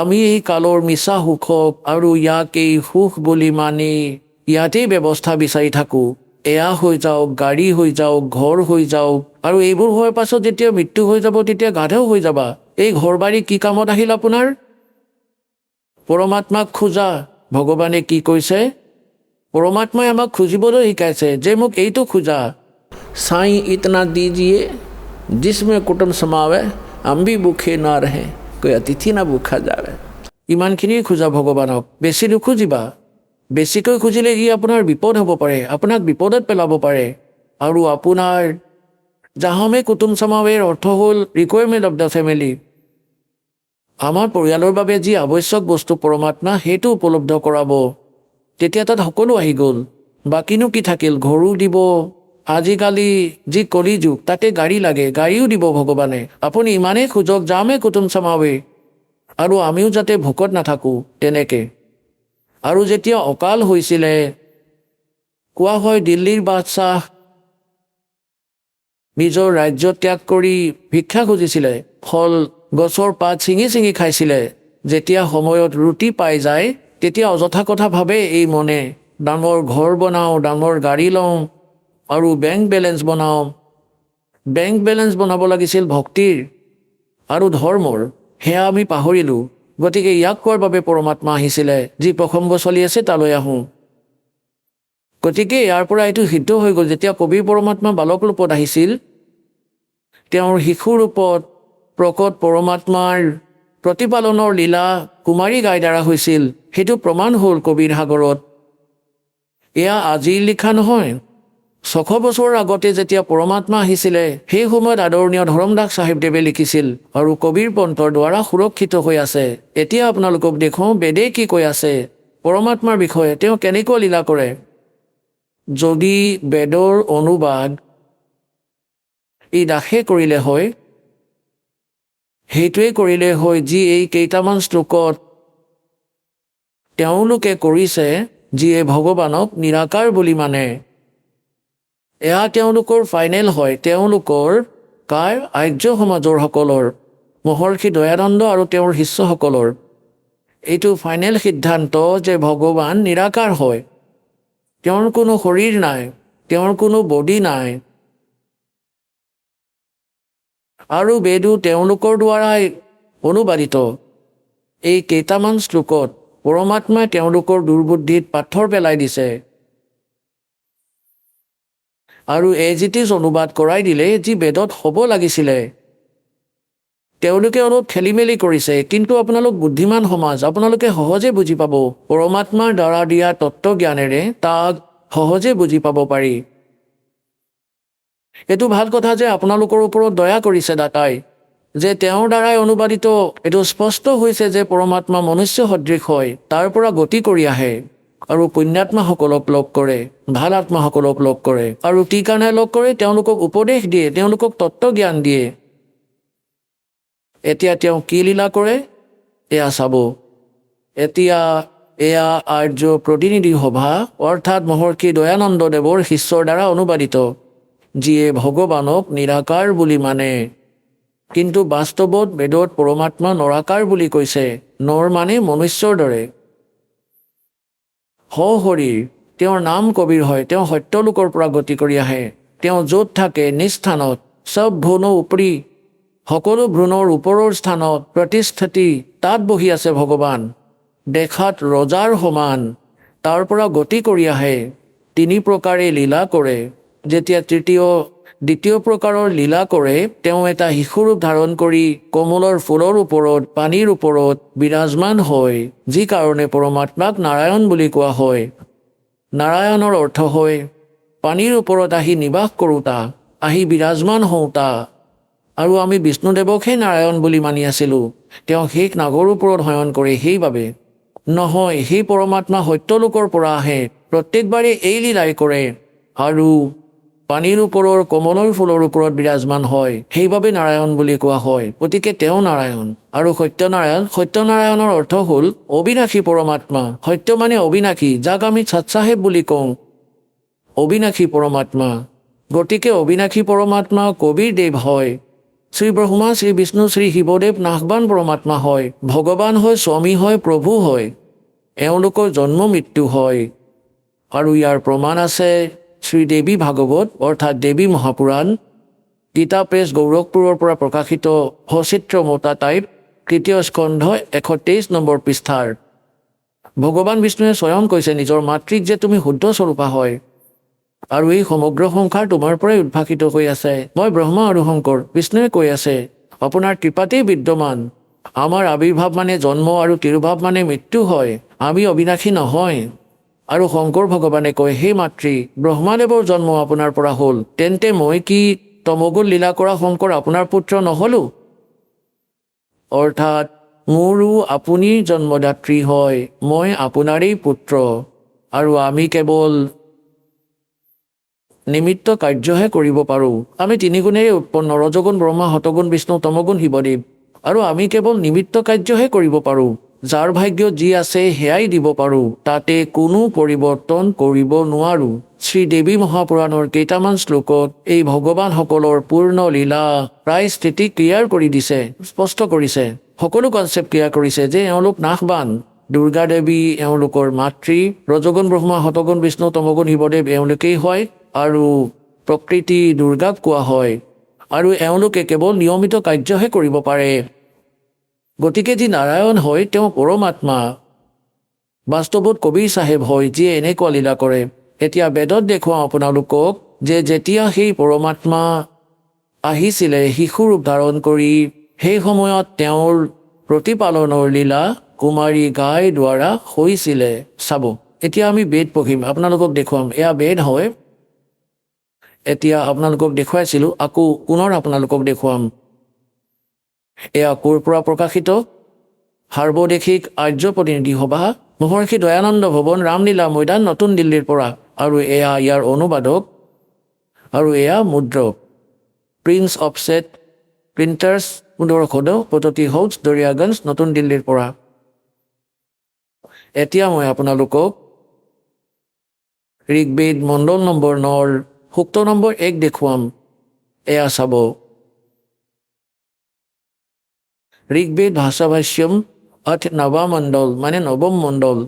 আমি এই কালৰ মিছা সুখক আৰু ইয়াক এই সুখ বুলি মানি ইয়াতেই ব্যৱস্থা বিচাৰি থাকোঁ। এয়া হৈ যাওক, গাড়ী হৈ যাওক, ঘৰ হৈ যাওক, আৰু এইবোৰ হোৱাৰ পাছত যেতিয়া মৃত্যু হৈ যাব তেতিয়া গাধেও হৈ যাবা। এই ঘৰ বাৰী কি কামত আহিল আপোনাৰ? পৰমাত্মাক খোজা। ভগৱানে কি কৈছে? পৰমাত্মাই আমাক খুজিবলৈ শিকাইছে যে মোক এইটো খোজা। সাईं इतना दीजिए जिसमें कुटुंब समावे, हम भी भूखे ना रहे, कोई अतिथि ना भूखा जावे। ইমানখিনি খোজা ভগৱানক, বেছি নুখুজিবা। বেছিকৈ খুজিলে ই আপোনাৰ বিপদ হ'ব পাৰে, আপোনাক বিপদত পেলাব পাৰে। আৰু আপোনাৰ জাহমে কুটুম সমাৱেৰ অৰ্থ হ'ল ৰিকুৱাৰমেণ্ট অফ দ্য ফেমিলি। আমাৰ পৰিয়ালৰ বাবে যি আৱশ্যক বস্তু পৰমাত্মা সেইটো উপলব্ধ কৰাব। তেতিয়া তাত সকলো আহি গ'ল, বাকীনো কি থাকিল? ঘৰো দিব। আজিকালি যি কলি যুগ তাতে গাড়ী লাগে, গাড়ীও দিব ভগৱানে। আপুনি ইমানেই খোজক যামে কুটুম সমাৱে, আৰু আমিও যাতে ভোকত নাথাকোঁ তেনেকৈ। আৰু যেতিয়া অকাল হৈছিলে, কোৱা হয় দিল্লীৰ বাদশ্বাহ নিজৰ ৰাজ্য ত্যাগ কৰি ভিক্ষা খুজিছিলে, ফল গছৰ পাত ছিঙি ছিঙি খাইছিলে। যেতিয়া সময়ত ৰুটি পাই যায় তেতিয়া অযথা কথা ভাবে এই মনে, ডাঙৰ ঘৰ বনাওঁ, ডাঙৰ গাড়ী লওঁ আৰু বেংক বেলেঞ্চ বনাওঁ। বেংক বেলেঞ্চ বনাব লাগিছিল ভক্তিৰ আৰু ধৰ্মৰ, সেয়া আমি পাহৰিলোঁ। গতিকে ইয়াক কোৱাৰ বাবে পৰমাত্মা আহিছিলে। যি প্ৰসংগ চলি আছে তালৈ আহোঁ। গতিকে ইয়াৰ পৰা এইটো সিদ্ধ হৈ গ'ল, যেতিয়া কবিৰ পৰমাত্মা বালক ৰূপত আহিছিল, তেওঁৰ শিশু ৰূপত প্ৰকট পৰমাত্মাৰ প্ৰতিপালনৰ লীলা কুমাৰী গাইৰ দ্বাৰা হৈছিল। সেইটো প্ৰমাণ হ'ল কবিৰ সাগৰত। এয়া আজিৰ লিখা নহয়। 600 বছৰৰ আগতে যেতিয়া পৰমাত্মা আহিছিলে সেই সময়ত আদৰণীয় ধৰমদাস চাহেবদেৱে লিখিছিল আৰু কবিৰ পন্থৰ দ্বাৰা সুৰক্ষিত হৈ আছে। এতিয়া আপোনালোকক দেখুৱাওঁ বেদে কি কৈ আছে পৰমাত্মাৰ বিষয়ে, তেওঁ কেনেকৈ লীলা কৰে। যদি বেদৰ অনুবাদ ই দাসে কৰিলে হয়, সেইটোৱে কৰিলে হয় যি এই কেইটামান শ্লোকত তেওঁলোকে কৰিছে, যিয়ে ভগৱানক নিৰাকাৰ বুলি মানে। এয়া তেওঁলোকৰ ফাইনেল হয়, তেওঁলোকৰ কাৰ আৰ্য সমাজৰ সকলৰ, মহৰ্ষি দয়ানন্দ আৰু তেওঁৰ শিষ্যসকলৰ। এইটো ফাইনেল সিদ্ধান্ত যে ভগৱান নিৰাকাৰ হয়, তেওঁৰ কোনো শৰীৰ নাই, তেওঁৰ কোনো বডি নাই। আৰু বেদো তেওঁলোকৰ দ্বাৰাই অনুবাদিত। এই কেইটামান শ্লোকত পৰমাত্মাই তেওঁলোকৰ দুৰ্বুদ্ধিত পাথৰ পেলাই দিছে আৰু এজিটিছ অনুবাদ কৰাই দিলে যি বেদত হ'ব লাগিছিলে। তেওঁলোকে অলপ খেলি মেলি কৰিছে, কিন্তু আপোনালোক বুদ্ধিমান সমাজ, আপোনালোকে সহজে বুজি পাব। পৰমাত্মাৰ দ্বাৰা দিয়া তত্ত্বজ্ঞানেৰে তাক সহজে বুজি পাব পাৰি। এইটো ভাল কথা যে আপোনালোকৰ ওপৰত দয়া কৰিছে দাতাই, যে তেওঁৰ দ্বাৰাই অনুবাদিত এইটো স্পষ্ট হৈছে যে পৰমাত্মা মনুষ্য সদৃশ হয়, তাৰ পৰা গতি কৰি আহে আৰু পুণ্যাত্মাসকলক লগ কৰে, ভাল আত্মাসকলক লগ কৰে। আৰু কি কাৰণে লগ কৰে? তেওঁলোকক উপদেশ দিয়ে, তেওঁলোকক তত্ত্বজ্ঞান দিয়ে। এতিয়া তেওঁ কি লীলা কৰে এয়া চাব। এতিয়া এয়া আৰ্য প্ৰতিনিধি সভা অৰ্থাৎ মহৰ্ষি দয়ানন্দ দেৱৰ শিষ্যৰ দ্বাৰা অনুবাদিত, যিয়ে ভগৱানক নিৰাকাৰ বুলি মানে, কিন্তু বাস্তৱত বেদত পৰমাত্মা নৰাকাৰ বুলি কৈছে। নৰ মানে মনুষ্যৰ দৰে। শৰীৰ, তেওঁৰ নাম কবিৰ হয়, তেওঁ সত্যলোকৰ পৰা গতি কৰি আহে। তেওঁ য'ত থাকে নিস্থানত, চব ভ্ৰূণ উপৰি, সকলো ভ্ৰূণৰ ওপৰৰ স্থানত প্ৰতিষ্ঠিতি, তাত বহি আছে ভগৱান। দেখাত ৰজাৰ সমান, তাৰ পৰা গতি কৰি আহে। তিনি প্ৰকাৰে লীলা কৰে। যেতিয়া দ্বিতীয় প্ৰকাৰৰ লীলা কৰে, তেওঁ এটা শিশুৰূপ ধাৰণ কৰি কমলৰ ফুলৰ ওপৰত, পানীৰ ওপৰত বিৰাজমান হয়, যি কাৰণে পৰমাত্মাক নাৰায়ণ বুলি কোৱা হয়। নাৰায়ণৰ অৰ্থ হয় পানীৰ ওপৰত আহি নিবাস কৰোঁতা, আহি বিৰাজমান হওঁতা। আৰু আমি বিষ্ণুদেৱকহে নাৰায়ণ বুলি মানি আছিলোঁ। তেওঁ শেষ নাগৰ ওপৰত শয়ন কৰে, সেইবাবে নহয়, সেই পৰমাত্মা সত্যলোকৰ পৰা আহে, প্ৰত্যেকবাৰে এই লীলাই কৰে আৰু পানীৰ ওপৰৰ কমলৰ ফুলৰ ওপৰত বিৰাজমান হয়, সেইবাবে নাৰায়ণ বুলি কোৱা হয়। গতিকে তেওঁ নাৰায়ণ আৰু সত্যনাৰায়ণৰ অৰ্থ হ'ল অবিনাশী পৰমাত্মা। সত্য মানে অবিনাশী, যাক আমি সৎসাহেব বুলি কওঁ, অবিনাশী পৰমাত্মা। গতিকে অবিনাশী পৰমাত্মা কবিৰ দেৱ হয়। শ্ৰী ব্ৰহ্মা, শ্ৰী বিষ্ণু, শ্ৰী শিৱদেৱ নাশবান পৰমাত্মা হয়, ভগৱান হয়, স্বামী হয়, প্ৰভু হয়। এওঁলোকৰ জন্ম মৃত্যু হয়। আৰু ইয়াৰ প্ৰমাণ আছে শ্ৰীদেৱী ভাগৱত অৰ্থাৎ দেৱী মহাপুৰাণ, গীতা প্ৰেছ গৌৰখপুৰৰ পৰা প্ৰকাশিত সচিত্ৰ মোটা টাইপ, ৩য় স্কন্ধ ১২৩ নম্বৰ পৃষ্ঠাৰ। ভগৱান বিষ্ণুৱে স্বয়ং কৈছে নিজৰ মাতৃক যে তুমি শুদ্ধ স্বৰূপা হয় আৰু এই সমগ্ৰ সংসাৰ তোমাৰ পৰাই উদ্ভাসিত হৈ আছে। মই ব্ৰহ্মা আৰু শংকৰ। বিষ্ণুৱে কৈ আছে আপোনাৰ কৃপাতেই বিদ্যমান। আমাৰ আবিৰ্ভাৱ মানে জন্ম আৰু তিৰোভাৱ মানে মৃত্যু হয়, আমি অবিনাশী নহয়। আৰু শংকৰ ভগৱানে কয়, হে মাতৃ, ব্ৰহ্মাদেৱৰ জন্ম আপোনাৰ পৰা হ'ল, তেন্তে মই কি তমোগুণ লীলা কৰা শংকৰ আপোনাৰ পুত্ৰ নহলো? অৰ্থাৎ মোৰো আপুনি জন্মদাত্ৰী হয়, মই আপোনাৰেই পুত্ৰ আৰু আমি কেৱল নিমিত্ত কাৰ্যহে কৰিব পাৰোঁ। আমি তিনিগুণেৰে উৎপন্ন, ৰজগুণ ব্ৰহ্মা, সতগুণ বিষ্ণু, তমগুণ শিৱদেৱ, আৰু আমি কেৱল নিমিত্ত কাৰ্যহে কৰিব পাৰোঁ। যাৰ ভাগ্যত যি আছে সেয়াই দিব পাৰোঁ, তাতে কোনো পৰিৱৰ্তন কৰিব নোৱাৰোঁ। শ্ৰীদেৱী মহাপুৰাণৰ কেইটামান শ্লোকত এই ভগৱানসকলৰ পূৰ্ণ লীলা প্ৰায় স্থিতি ক্লিয়াৰ কৰি দিছে, স্পষ্ট কৰিছে, সকলো কনচেপ্ট ক্লিয়াৰ কৰিছে যে এওঁলোক নাশবান। দুৰ্গা দেৱী এওঁলোকৰ মাতৃ, ৰজগুণ ব্ৰহ্মা, সতগুণ বিষ্ণু, তমগুণ শিৱদেৱ এওঁলোকেই হয় আৰু প্ৰকৃতি দুৰ্গাক কোৱা হয়। আৰু এওঁলোকে কেৱল নিয়মিত কাৰ্যহে কৰিব পাৰে। গতিকে যি নাৰায়ণ হয় তেওঁ পৰমাত্মা, বাস্তৱত কবিৰ চাহেব হয়, যিয়ে এনেকুৱা লীলা কৰে। এতিয়া বেদত দেখুৱাওঁ আপোনালোকক যে যেতিয়া সেই পৰমাত্মা আহিছিলে শিশুৰূপ ধাৰণ কৰি, সেই সময়ত তেওঁৰ প্ৰতিপালনৰ লীলা কুমাৰী গাইৰ দ্বাৰা হৈছিলে। চাব, এতিয়া আমি বেদ পঢ়িম, আপোনালোকক দেখুৱাম। এয়া বেদ হয়। এতিয়া আপোনালোকক দেখুৱাইছিলোঁ, আকৌ পুনৰ আপোনালোকক দেখুৱাম। এয়া ক'ৰ পৰা প্ৰকাশিত? সাৰ্বদেশিক আৰ্য প্ৰতিনিধি সভা, মহৰ্ষি দয়ানন্দ ভৱন, ৰামলীলা মৈদান, নতুন দিল্লীৰ পৰা। আৰু এয়া ইয়াৰ অনুবাদক আৰু এয়া মুদ্ৰক, প্ৰিন্স অফছেট প্ৰিণ্টাৰ্ছ, 1500 পদ্ধতি হাউচ, দৰিয়াগঞ্জ, নতুন দিল্লীৰ পৰা। এতিয়া মই আপোনালোকক ঋগ্বেদ মণ্ডল নম্বৰ 9 সূক্ত নম্বৰ 1 দেখুৱাম। এয়া চাব। ঋগ্বেদ ভাষাভাষ্যম অথ নৱামণ্ডল মানে নৱম মণ্ডল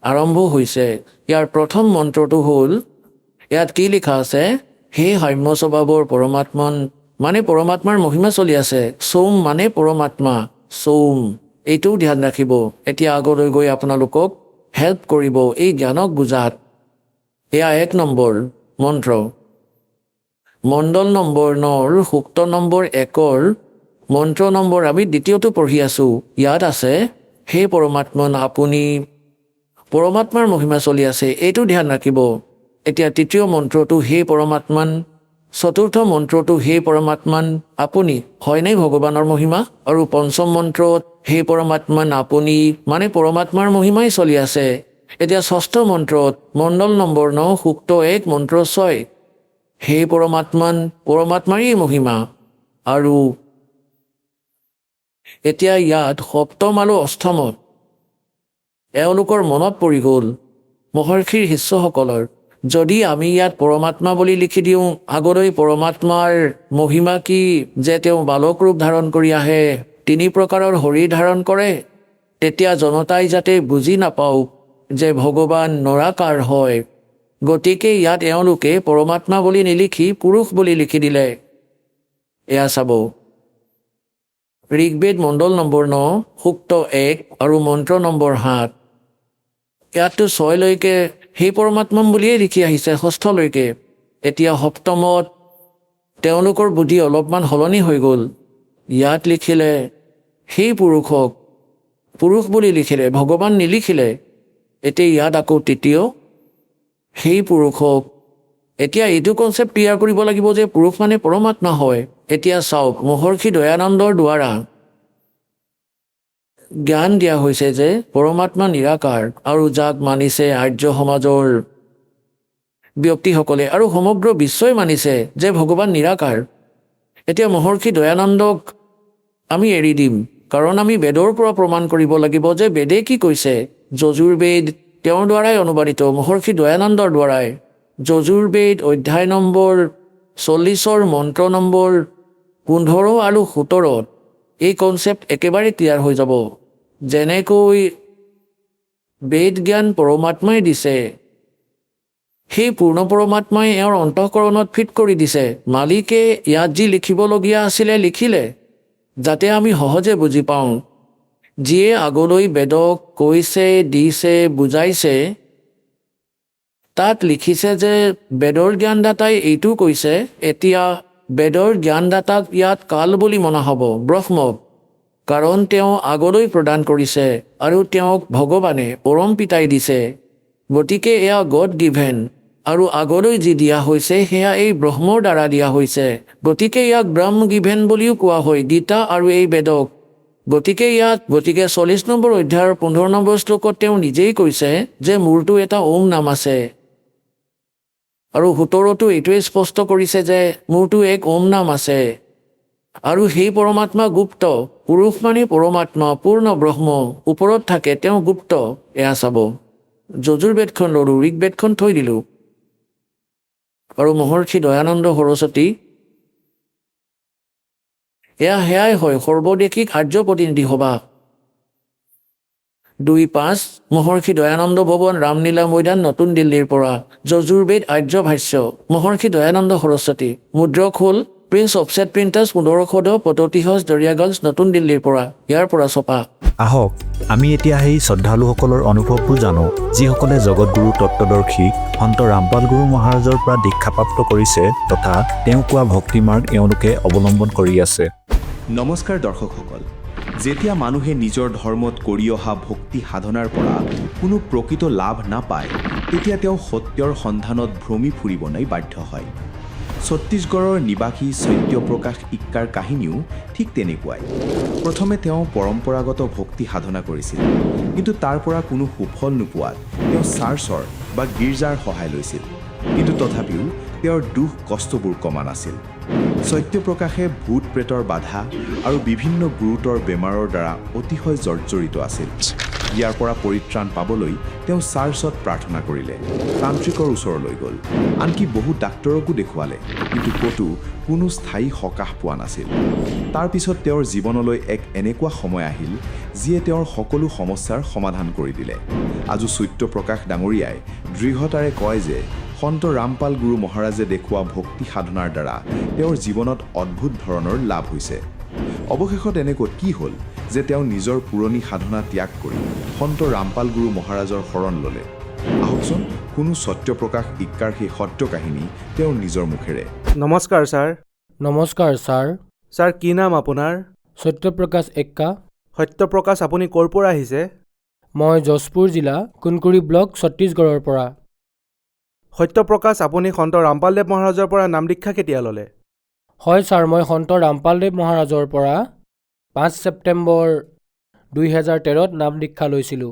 আৰম্ভ হৈছে। ইয়াৰ প্ৰথম মন্ত্ৰটো হ'ল, ইয়াত কি লিখা আছে? হে সাম্য স্বভাৱৰ পৰমাত্মন, মানে পৰমাত্মাৰ মহিমা চলি আছে। সৌম মানে পৰমাত্মা, সৌম। এইটোও ধ্যান ৰাখিব। এতিয়া আগলৈ গৈ আপোনালোকক হেল্প কৰিব এই জ্ঞানক বুজাত। এয়া 1 নম্বৰ মন্ত্ৰ। মণ্ডল নম্বৰ 9ৰ সূক্ত নম্বৰ 1ৰ মন্ত্ৰ নম্বৰ আমি দ্বিতীয়টো পঢ়ি আছোঁ। ইয়াত আছে হে পৰমাত্মন আপুনি। পৰমাত্মাৰ মহিমা চলি আছে, এইটো ধ্যান ৰাখিব। এতিয়া তৃতীয় মন্ত্ৰটো হে পৰমাত্মান, চতুৰ্থ মন্ত্ৰটো হে পৰমাত্মান আপুনি, হয়নে ভগৱানৰ মহিমা? আৰু পঞ্চম মন্ত্ৰত হে পৰমাত্মান আপুনি মানে পৰমাত্মাৰ মহিমাই চলি আছে। এতিয়া ষষ্ঠ মন্ত্ৰত মণ্ডল নম্বৰ 9 সূক্ত 1 মন্ত্ৰ 6 হে পৰমাত্মান, পৰমাত্মাৰেই মহিমা। আৰু এতিয়া ইয়াত সপ্তম আৰু অষ্টমত এওঁলোকৰ মনত পৰি গ'ল মহৰ্ষিৰ শিষ্যসকলৰ, যদি আমি ইয়াত পৰমাত্মা বুলি লিখি দিওঁ, আগলৈ পৰমাত্মাৰ মহিমা কি যে তেওঁ বালক ৰূপ ধাৰণ কৰি আহে, 3 প্ৰকাৰৰ শৰীৰ ধাৰণ কৰে, তেতিয়া জনতাই যাতে বুজি নাপাওক যে ভগৱান নৰাকাৰ হয়, গতিকে ইয়াত এওঁলোকে পৰমাত্মা বুলি নিলিখি পুৰুষ বুলি লিখি দিলে। এয়া চাব ঋগ্বেদ মণ্ডল নম্বৰ 9 সূক্ত 1 আৰু মন্ত্ৰ নম্বৰ 7। ইয়াততো 6লৈকে সেই পৰমাত্মা বুলিয়েই লিখি আহিছে, 6লৈকে। এতিয়া সপ্তমত তেওঁলোকৰ বুদ্ধি অলপমান সলনি হৈ গ'ল। ইয়াত লিখিলে সেই পুৰুষক পুৰুষ বুলি লিখিলে, ভগৱান নিলিখিলে। এতিয়া ইয়াত আকৌ তৃতীয় সেই পুৰুষক। এতিয়া এইটো কনচেপ্ট ক্লিয়াৰ কৰিব লাগিব যে পুৰুষ মানে পৰমাত্মা হয়। এতিয়া চাওক মহৰ্ষি দয়ানন্দৰ দ্বাৰা জ্ঞান দিয়া হৈছে যে পৰমাত্মা নিৰাকাৰ, আৰু যাক মানিছে আৰ্য সমাজৰ ব্যক্তিসকলে আৰু সমগ্ৰ বিশ্বই মানিছে যে ভগৱান নিৰাকাৰ। এতিয়া মহৰ্ষি দয়ানন্দক আমি এৰি দিম, কাৰণ আমি বেদৰ পৰা প্ৰমাণ কৰিব লাগিব যে বেদে কি কৈছে। যজুৰ্বেদ তেওঁৰ দ্বাৰাই অনুবাদিত, মহৰ্ষি দয়ানন্দৰ দ্বাৰাই। যজুৰ্বেদ অধ্যায় নম্বৰ 40ৰ মন্ত্ৰ নম্বৰ 15 আৰু 17ত এই কনচেপ্ট একেবাৰে ক্লিয়াৰ হৈ যাব। যেনেকৈ বেদ জ্ঞান পৰমাত্মাই দিছে, সেই পূৰ্ণ পৰমাত্মাই এওঁৰ অন্তঃকৰণত ফিট কৰি দিছে। মালিকে ইয়াত যি লিখিবলগীয়া আছিলে লিখিলে, যাতে আমি সহজে বুজি পাওঁ। যিয়ে আগলৈ বেদক কৈছে, দিছে, বুজাইছে, তাত লিখিছে যে বেদৰ জ্ঞানদাতাই এইটো কৈছে। এতিয়া বেদৰ জ্ঞানদাতাক ইয়াত কাল বুলি মনা হ'ব, ব্ৰহ্মক, কাৰণ তেওঁ আগলৈ প্ৰদান কৰিছে আৰু তেওঁক ভগৱানে পৰম পিতাই দিছে। গতিকে এয়া গড গিভেন, আৰু আগলৈ যি দিয়া হৈছে সেয়া এই ব্ৰহ্মৰ দ্বাৰা দিয়া হৈছে। গতিকে ইয়াক ব্ৰহ্ম গিভেন বুলিও কোৱা হয়, গীতা আৰু এই বেদক। গতিকে 40 নম্বৰ অধ্যায়ৰ 15 নম্বৰ শ্লোকত তেওঁ নিজেই কৈছে যে মোৰতো এটা ওম নাম আছে, আৰু 17তো এইটোৱে স্পষ্ট কৰিছে যে মোৰতো এক ওম নাম আছে। আৰু সেই পৰমাত্মা গুপ্ত, পুৰুষ মানে পৰমাত্মা পূৰ্ণ ব্ৰহ্ম, ওপৰত থাকে, তেওঁ গুপ্ত। এয়া চাব যজুৰ্বেদখন ল'লোঁ, ঋগ্বেদখন থৈ দিলোঁ। আৰু মহৰ্ষি দয়ানন্দ সৰস্বতী সেয়াই হয় সৰ্বদেশিক আৰ্য প্ৰতিনিধি সভা। 2.5 মহৰ্ষি দয়ানন্দ ভৱন, ৰামলীলা মৈদান, নতুন দিল্লীৰ পৰা। যজুৰ্বেদ আৰ্য ভাষ্য মহৰ্ষি দয়ানন্দ সৰস্বতী। মুদ্ৰক হ'ল প্ৰিন্স অফছেট প্ৰিণ্টাৰ্ছ, 1510 পততিহজ দৰিয়াগঞ্জ, নতুন দিল্লীৰ পৰা। ইয়াৰ পৰা ছপা। আহক আমি এতিয়া সেই শ্ৰদ্ধালুসকলৰ অনুভৱবোৰ জানো, যিসকলে জগতগুৰু তত্ত্বদৰ্শী সন্ত ৰামপাল গুৰু মহাৰাজৰ পৰা দীক্ষাপ্ৰাপ্ত কৰিছে তথা তেওঁ কোৱা ভক্তিমাৰ্গ এওঁলোকে অৱলম্বন কৰি আছে। নমস্কাৰ দৰ্শকসকল। যেতিয়া মানুহে নিজৰ ধৰ্মত কৰি অহা ভক্তি সাধনাৰ পৰা কোনো প্ৰকৃত লাভ নাপায়, তেতিয়া তেওঁ সত্যৰ সন্ধানত ভ্ৰমি ফুৰিবলৈ বাধ্য হয়। ছত্তীশগড়ৰ নিবাসী সত্যপ্ৰকাশ ইক্কাৰ কাহিনীও ঠিক তেনেকুৱাই। প্ৰথমে তেওঁ পৰম্পৰাগত ভক্তি সাধনা কৰিছিল, কিন্তু তাৰ পৰা কোনো সুফল নোপোৱাত তেওঁ চাৰ্চৰ বা গীৰ্জাৰ সহায় লৈছিল, কিন্তু তথাপিও তেওঁৰ দুখ কষ্টবোৰ কমা নাছিল। সত্যপ্ৰকাশে ভূত প্ৰেতৰ বাধা আৰু বিভিন্ন গুৰুতৰ বেমাৰৰ দ্বাৰা অতিশয় জৰ্জৰিত আছিল। ইয়াৰ পৰা পৰিত্ৰাণ পাবলৈ তেওঁ চাৰ্চত প্ৰাৰ্থনা কৰিলে, তান্ত্ৰিকৰ ওচৰলৈ গ'ল, আনকি বহু ডাক্তৰকো দেখুৱালে, কিন্তু ক'তো কোনো স্থায়ী সকাহ পোৱা নাছিল। তাৰ পিছত তেওঁৰ জীৱনলৈ এক এনেকুৱা সময় আহিল যিয়ে তেওঁৰ সকলো সমস্যাৰ সমাধান কৰি দিলে। আজি সত্যপ্ৰকাশ ডাঙৰীয়াই দৃঢ়তাৰে কয় যে সন্ত ৰামপাল গুৰু মহাৰাজে দেখুওৱা ভক্তি সাধনাৰ দ্বাৰা তেওঁৰ জীৱনত অদ্ভুত ধৰণৰ লাভ হৈছে। অৱশেষত এনেকৈ কি হ'ল যে তেওঁ নিজৰ পুৰণি সাধনা ত্যাগ কৰি সন্ত ৰামপাল গুৰু মহাৰাজৰ শৰণ ল'লে। আহকচোন শুনো সত্যপ্ৰকাশ ইক্কাৰ সেই সত্য কাহিনী তেওঁৰ নিজৰ মুখেৰে। নমস্কাৰ ছাৰ। নমস্কাৰ ছাৰ। ছাৰ কি নাম আপোনাৰ? সত্যপ্ৰকাশ এক্কা। সত্যপ্ৰকাশ আপুনি ক'ৰ পৰা আহিছে? মই যশপুৰ জিলা কুনকুৰি ব্লক ছত্তীশগড়ৰ পৰা। সত্যপ্ৰকাশ আপুনি সন্ত ৰামপালদেৱ মহাৰাজৰ পৰা নাম দীক্ষা কেতিয়া ল'লে? হয় ছাৰ, মই সন্ত ৰামপালদেৱ মহাৰাজৰ পৰা 5 ছেপ্টেম্বৰ 2013ত নাম দীক্ষা লৈছিলোঁ।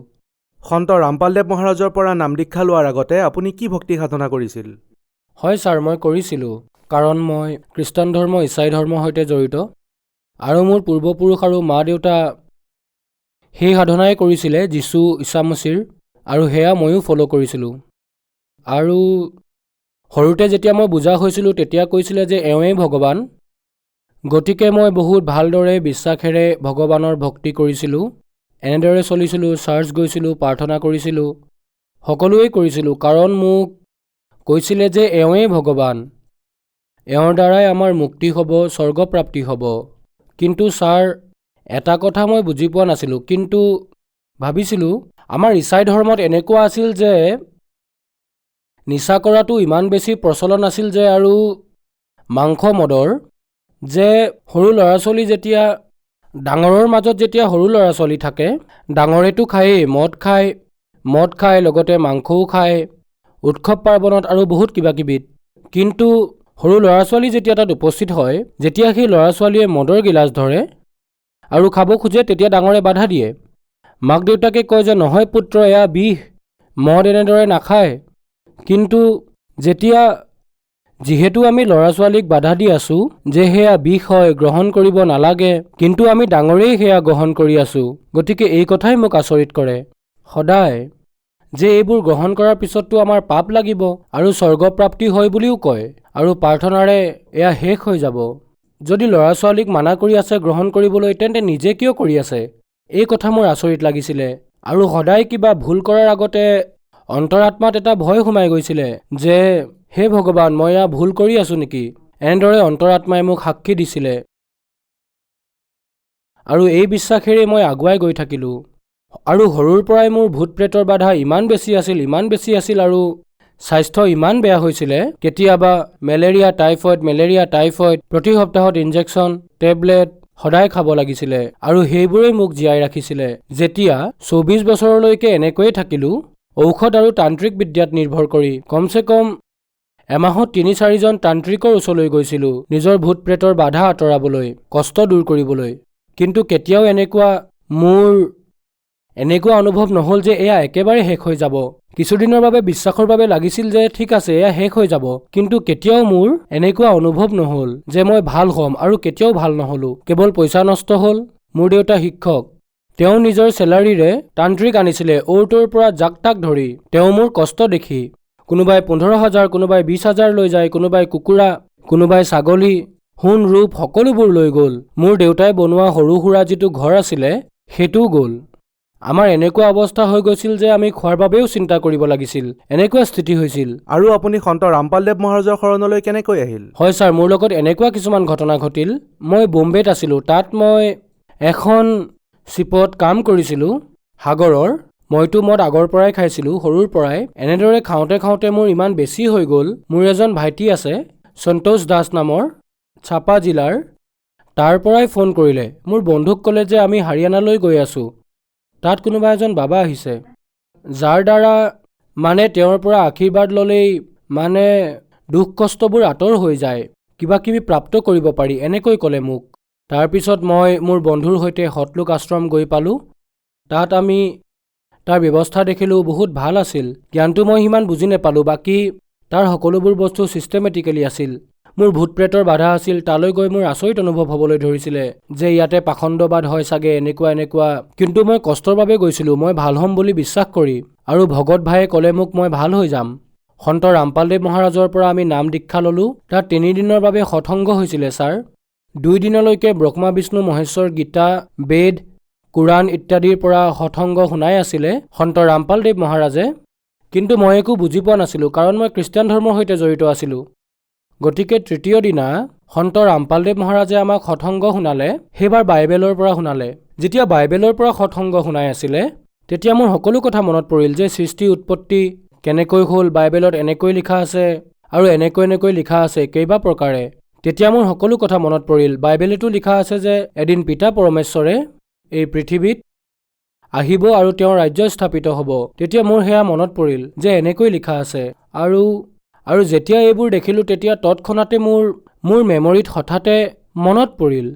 সন্ত ৰামপালদেৱ মহাৰাজৰ পৰা নাম দীক্ষা লোৱাৰ আগতে আপুনি কি ভক্তি সাধনা কৰিছিল? হয় ছাৰ, মই কৰিছিলোঁ, কাৰণ মই খ্ৰীষ্টান ধৰ্ম ইছাই ধৰ্মৰ সৈতে জড়িত আৰু মোৰ পূৰ্বপুৰুষ আৰু মা দেউতা সেই সাধনাই কৰিছিলে যীশু ঈশামছীৰ, আৰু সেয়া ময়ো ফ'ল' কৰিছিলোঁ। আৰু সৰুতে যেতিয়া মই বুজা হৈছিলোঁ তেতিয়া কৈছিলে যে এওঁৱেই ভগৱান, গতিকে মই বহুত ভালদৰে বিশ্বাসেৰে ভগৱানৰ ভক্তি কৰিছিলোঁ। এনেদৰে চলিছিলোঁ, চাৰ্চ গৈছিলোঁ, প্ৰাৰ্থনা কৰিছিলোঁ, সকলোৱেই কৰিছিলোঁ, কাৰণ মোক কৈছিলে যে এওঁৱেই ভগৱান, এওঁৰ দ্বাৰাই আমাৰ মুক্তি হ'ব, স্বৰ্গপ্ৰাপ্তি হ'ব। কিন্তু ছাৰ, এটা কথা মই বুজি পোৱা নাছিলোঁ, কিন্তু ভাবিছিলোঁ আমাৰ ইছাই ধৰ্মত এনেকুৱা আছিল যে নিচা কৰাটো ইমান বেছি প্ৰচলন আছিল যে, আৰু মাংস মদৰ, যে সৰু ল'ৰা ছোৱালী যেতিয়া ডাঙৰৰ মাজত যেতিয়া সৰু ল'ৰা ছোৱালী থাকে, ডাঙৰেতো খায়েই, মদ খায়, লগতে মাংসও খায়, উৎসৱ পাৰ্বণত আৰু বহুত কিবা কিবিত। কিন্তু সৰু ল'ৰা ছোৱালী যেতিয়া তাত উপস্থিত হয়, যেতিয়া সেই ল'ৰা ছোৱালীয়ে মদৰ গিলাচ ধৰে আৰু খাব খোজে, তেতিয়া ডাঙৰে বাধা দিয়ে। মাক দেউতাকে কয় যে নহয় পুত্ৰ, এয়া বিষ, মদ এনেদৰে নাখায়। কিন্তু যিহেতু আমি ল'ৰা ছোৱালীক বাধা দি আছোঁ যে সেয়া বিষ হয়, গ্ৰহণ কৰিব নালাগে, কিন্তু আমি ডাঙৰেই সেয়া গ্ৰহণ কৰি আছোঁ। গতিকে এই কথাই মোক আচৰিত কৰে সদায়, যে এইবোৰ গ্ৰহণ কৰাৰ পিছততো আমাৰ পাপ লাগিব আৰু স্বৰ্গপ্ৰাপ্তি হয় বুলিও কয়, আৰু প্ৰাৰ্থনাৰে এয়া শেষ হৈ যাব। যদি ল'ৰা ছোৱালীক মানা কৰি আছে গ্ৰহণ কৰিবলৈ, তেন্তে নিজে কিয় কৰি আছে? এই কথা মোৰ আচৰিত লাগিছিলে। আৰু সদায় কিবা ভুল কৰাৰ আগতে অন্তৰাত্মাত এটা ভয় সোমাই গৈছিলে যে হে ভগৱান, মই এয়া ভুল কৰি আছোঁ নেকি? এনেদৰে অন্তৰাত্মাই মোক সাক্ষী দিছিলে, আৰু এই বিশ্বাসেৰে মই আগুৱাই গৈ থাকিলোঁ। আৰু সৰুৰ পৰাই মোৰ ভূত প্ৰেতৰ বাধা ইমান বেছি আছিল, আৰু স্বাস্থ্য ইমান বেয়া হৈছিলে, কেতিয়াবা মেলেৰিয়া টাইফইড, প্ৰতি সপ্তাহত ইনজেকশ্যন, টেবলেট সদায় খাব লাগিছিলে, আৰু সেইবোৰেই মোক জীয়াই ৰাখিছিলে। যেতিয়া 24 বছৰলৈকে এনেকৈয়ে থাকিলোঁ, ঔষধ আৰু তান্ত্ৰিক বিদ্যাত নিৰ্ভৰ কৰি, কমচে কম এমাহত 3-4জন তান্ত্ৰিকৰ ওচৰলৈ গৈছিলোঁ নিজৰ ভূত প্ৰেতৰ বাধা আঁতৰাবলৈ, কষ্ট দূৰ কৰিবলৈ। কিন্তু কেতিয়াও এনেকুৱা অনুভৱ নহ'ল যে এয়া একেবাৰে শেষ হৈ যাব। কিছুদিনৰ বাবে বিশ্বাসৰ বাবে লাগিছিল যে ঠিক আছে, এয়া শেষ হৈ যাব, কিন্তু কেতিয়াও মোৰ এনেকুৱা অনুভৱ নহ'ল যে মই ভাল হ'ম, আৰু কেতিয়াও ভাল নহ'লোঁ। কেৱল পইচা নষ্ট হ'ল। মোৰ দেউতা শিক্ষক, তেওঁ নিজৰ চেলাৰীৰে তান্ত্ৰিক আনিছিলে অ'ৰ ত'ৰ পৰা জাক তাক ধৰি। তেওঁ মোৰ কষ্ট দেখি কোনোবাই 15,000, কোনোবাই 20,000 লৈ যায়, কোনোবাই কুকুৰা, কোনোবাই ছাগলী, সোণ ৰূপ সকলোবোৰ লৈ গ'ল। মোৰ দেউতাই বনোৱা সৰু সুৰা যিটো ঘৰ আছিলে সেইটোও গ'ল। আমাৰ এনেকুৱা অৱস্থা হৈ গৈছিল যে আমি খোৱাৰ বাবেও চিন্তা কৰিব লাগিছিল, এনেকুৱা স্থিতি হৈছিল। আৰু আপুনি সন্ত ৰামপালদেৱ মহাৰাজৰ শৰণলৈ কেনেকৈ আহিল? হয় ছাৰ, মোৰ লগত এনেকুৱা কিছুমান ঘটনা ঘটিল। মই বোম্বেত আছিলোঁ, তাত মই এখন শ্বিপত কাম কৰিছিলোঁ সাগৰৰ। মইতো মদ আগৰ পৰাই খাইছিলোঁ, সৰুৰ পৰাই। এনেদৰে খাওঁতে মোৰ ইমান বেছি হৈ গ'ল। মোৰ এজন ভাইটি আছে সন্তোষ দাস নামৰ, ছাপা জিলাৰ, তাৰ পৰাই ফোন কৰিলে। মোৰ বন্ধুক ক'লে যে আমি হাৰিয়ানালৈ গৈ আছোঁ, তাত কোনোবা এজন বাবা আহিছে, যাৰ দ্বাৰা তেওঁৰ পৰা আশীৰ্বাদ ল'লেই দুখ কষ্টবোৰ আঁতৰ হৈ যায়, কিবা কিবি প্ৰাপ্ত কৰিব পাৰি, এনেকৈ ক'লে মোক। তাৰপিছত মই মোৰ বন্ধুৰ সৈতে সতলোক আশ্ৰম গৈ পালোঁ। তাত আমি তাৰ ব্যৱস্থা দেখিলোঁ, বহুত ভাল আছিল। জ্ঞানটো মই সিমান বুজি নাপালোঁ, বাকী তাৰ সকলোবোৰ বস্তু ছিষ্টেমেটিকেলি আছিল। মোৰ ভূত প্ৰেতৰ বাধা আছিল। তালৈ গৈ মোৰ আচৰিত অনুভৱ হ'বলৈ ধৰিছিলে যে ইয়াতে পাখণ্ডবাদ হয় চাগে, এনেকুৱা। কিন্তু মই কষ্টৰ বাবে গৈছিলোঁ, মই ভাল হ'ম বুলি বিশ্বাস কৰি, আৰু ভগত ভায়ে ক'লে মোক মই ভাল হৈ যাম। সন্ত ৰামপালদেৱ মহাৰাজৰ পৰা আমি নাম দীক্ষা ল'লোঁ। তাত 3 দিনৰ বাবে সৎসংগ হৈছিলে ছাৰ। 2 দিনলৈকে ব্ৰহ্মা বিষ্ণু মহেশ্বৰ, গীতা, বেদ, কোৰাণ ইত্যাদিৰ পৰা সৎসংগ শুনাই আছিলে সন্ত ৰামপালদেৱ মহাৰাজে। কিন্তু মই একো বুজি পোৱা নাছিলোঁ, কাৰণ মই খ্ৰীষ্টান ধৰ্মৰ সৈতে জড়িত আছিলোঁ। গতিকে 3য় দিনা সন্ত ৰামপালদেৱ মহাৰাজে আমাক সৎসংগ শুনালে সেইবাৰ বাইবেলৰ পৰা শুনালে। যেতিয়া বাইবেলৰ পৰা সৎসংগ শুনাই আছিলে তেতিয়া মোৰ সকলো কথা মনত পৰিল যে সৃষ্টি উৎপত্তি কেনেকৈ হ'ল, বাইবেলত এনেকৈ লিখা আছে আৰু এনেকৈ লিখা আছে কেইবা প্ৰকাৰে। তেতিয়া মোৰ সকলো কথা মনত পৰিল। বাইবেলতো লিখা আছে যে এদিন পিতা পৰমেশ্বৰে এই পৃথিৱীত আহিব আৰু তেওঁৰ ৰাজ্য স্থাপিত হ'ব। তেতিয়া মোৰ সেয়া মনত পৰিল যে এনেকৈ লিখা আছে আৰু যেতিয়া এইবোৰ দেখিলোঁ তেতিয়া তৎক্ষণাতে মোৰ মেমৰিত হঠাতে মনত পৰিল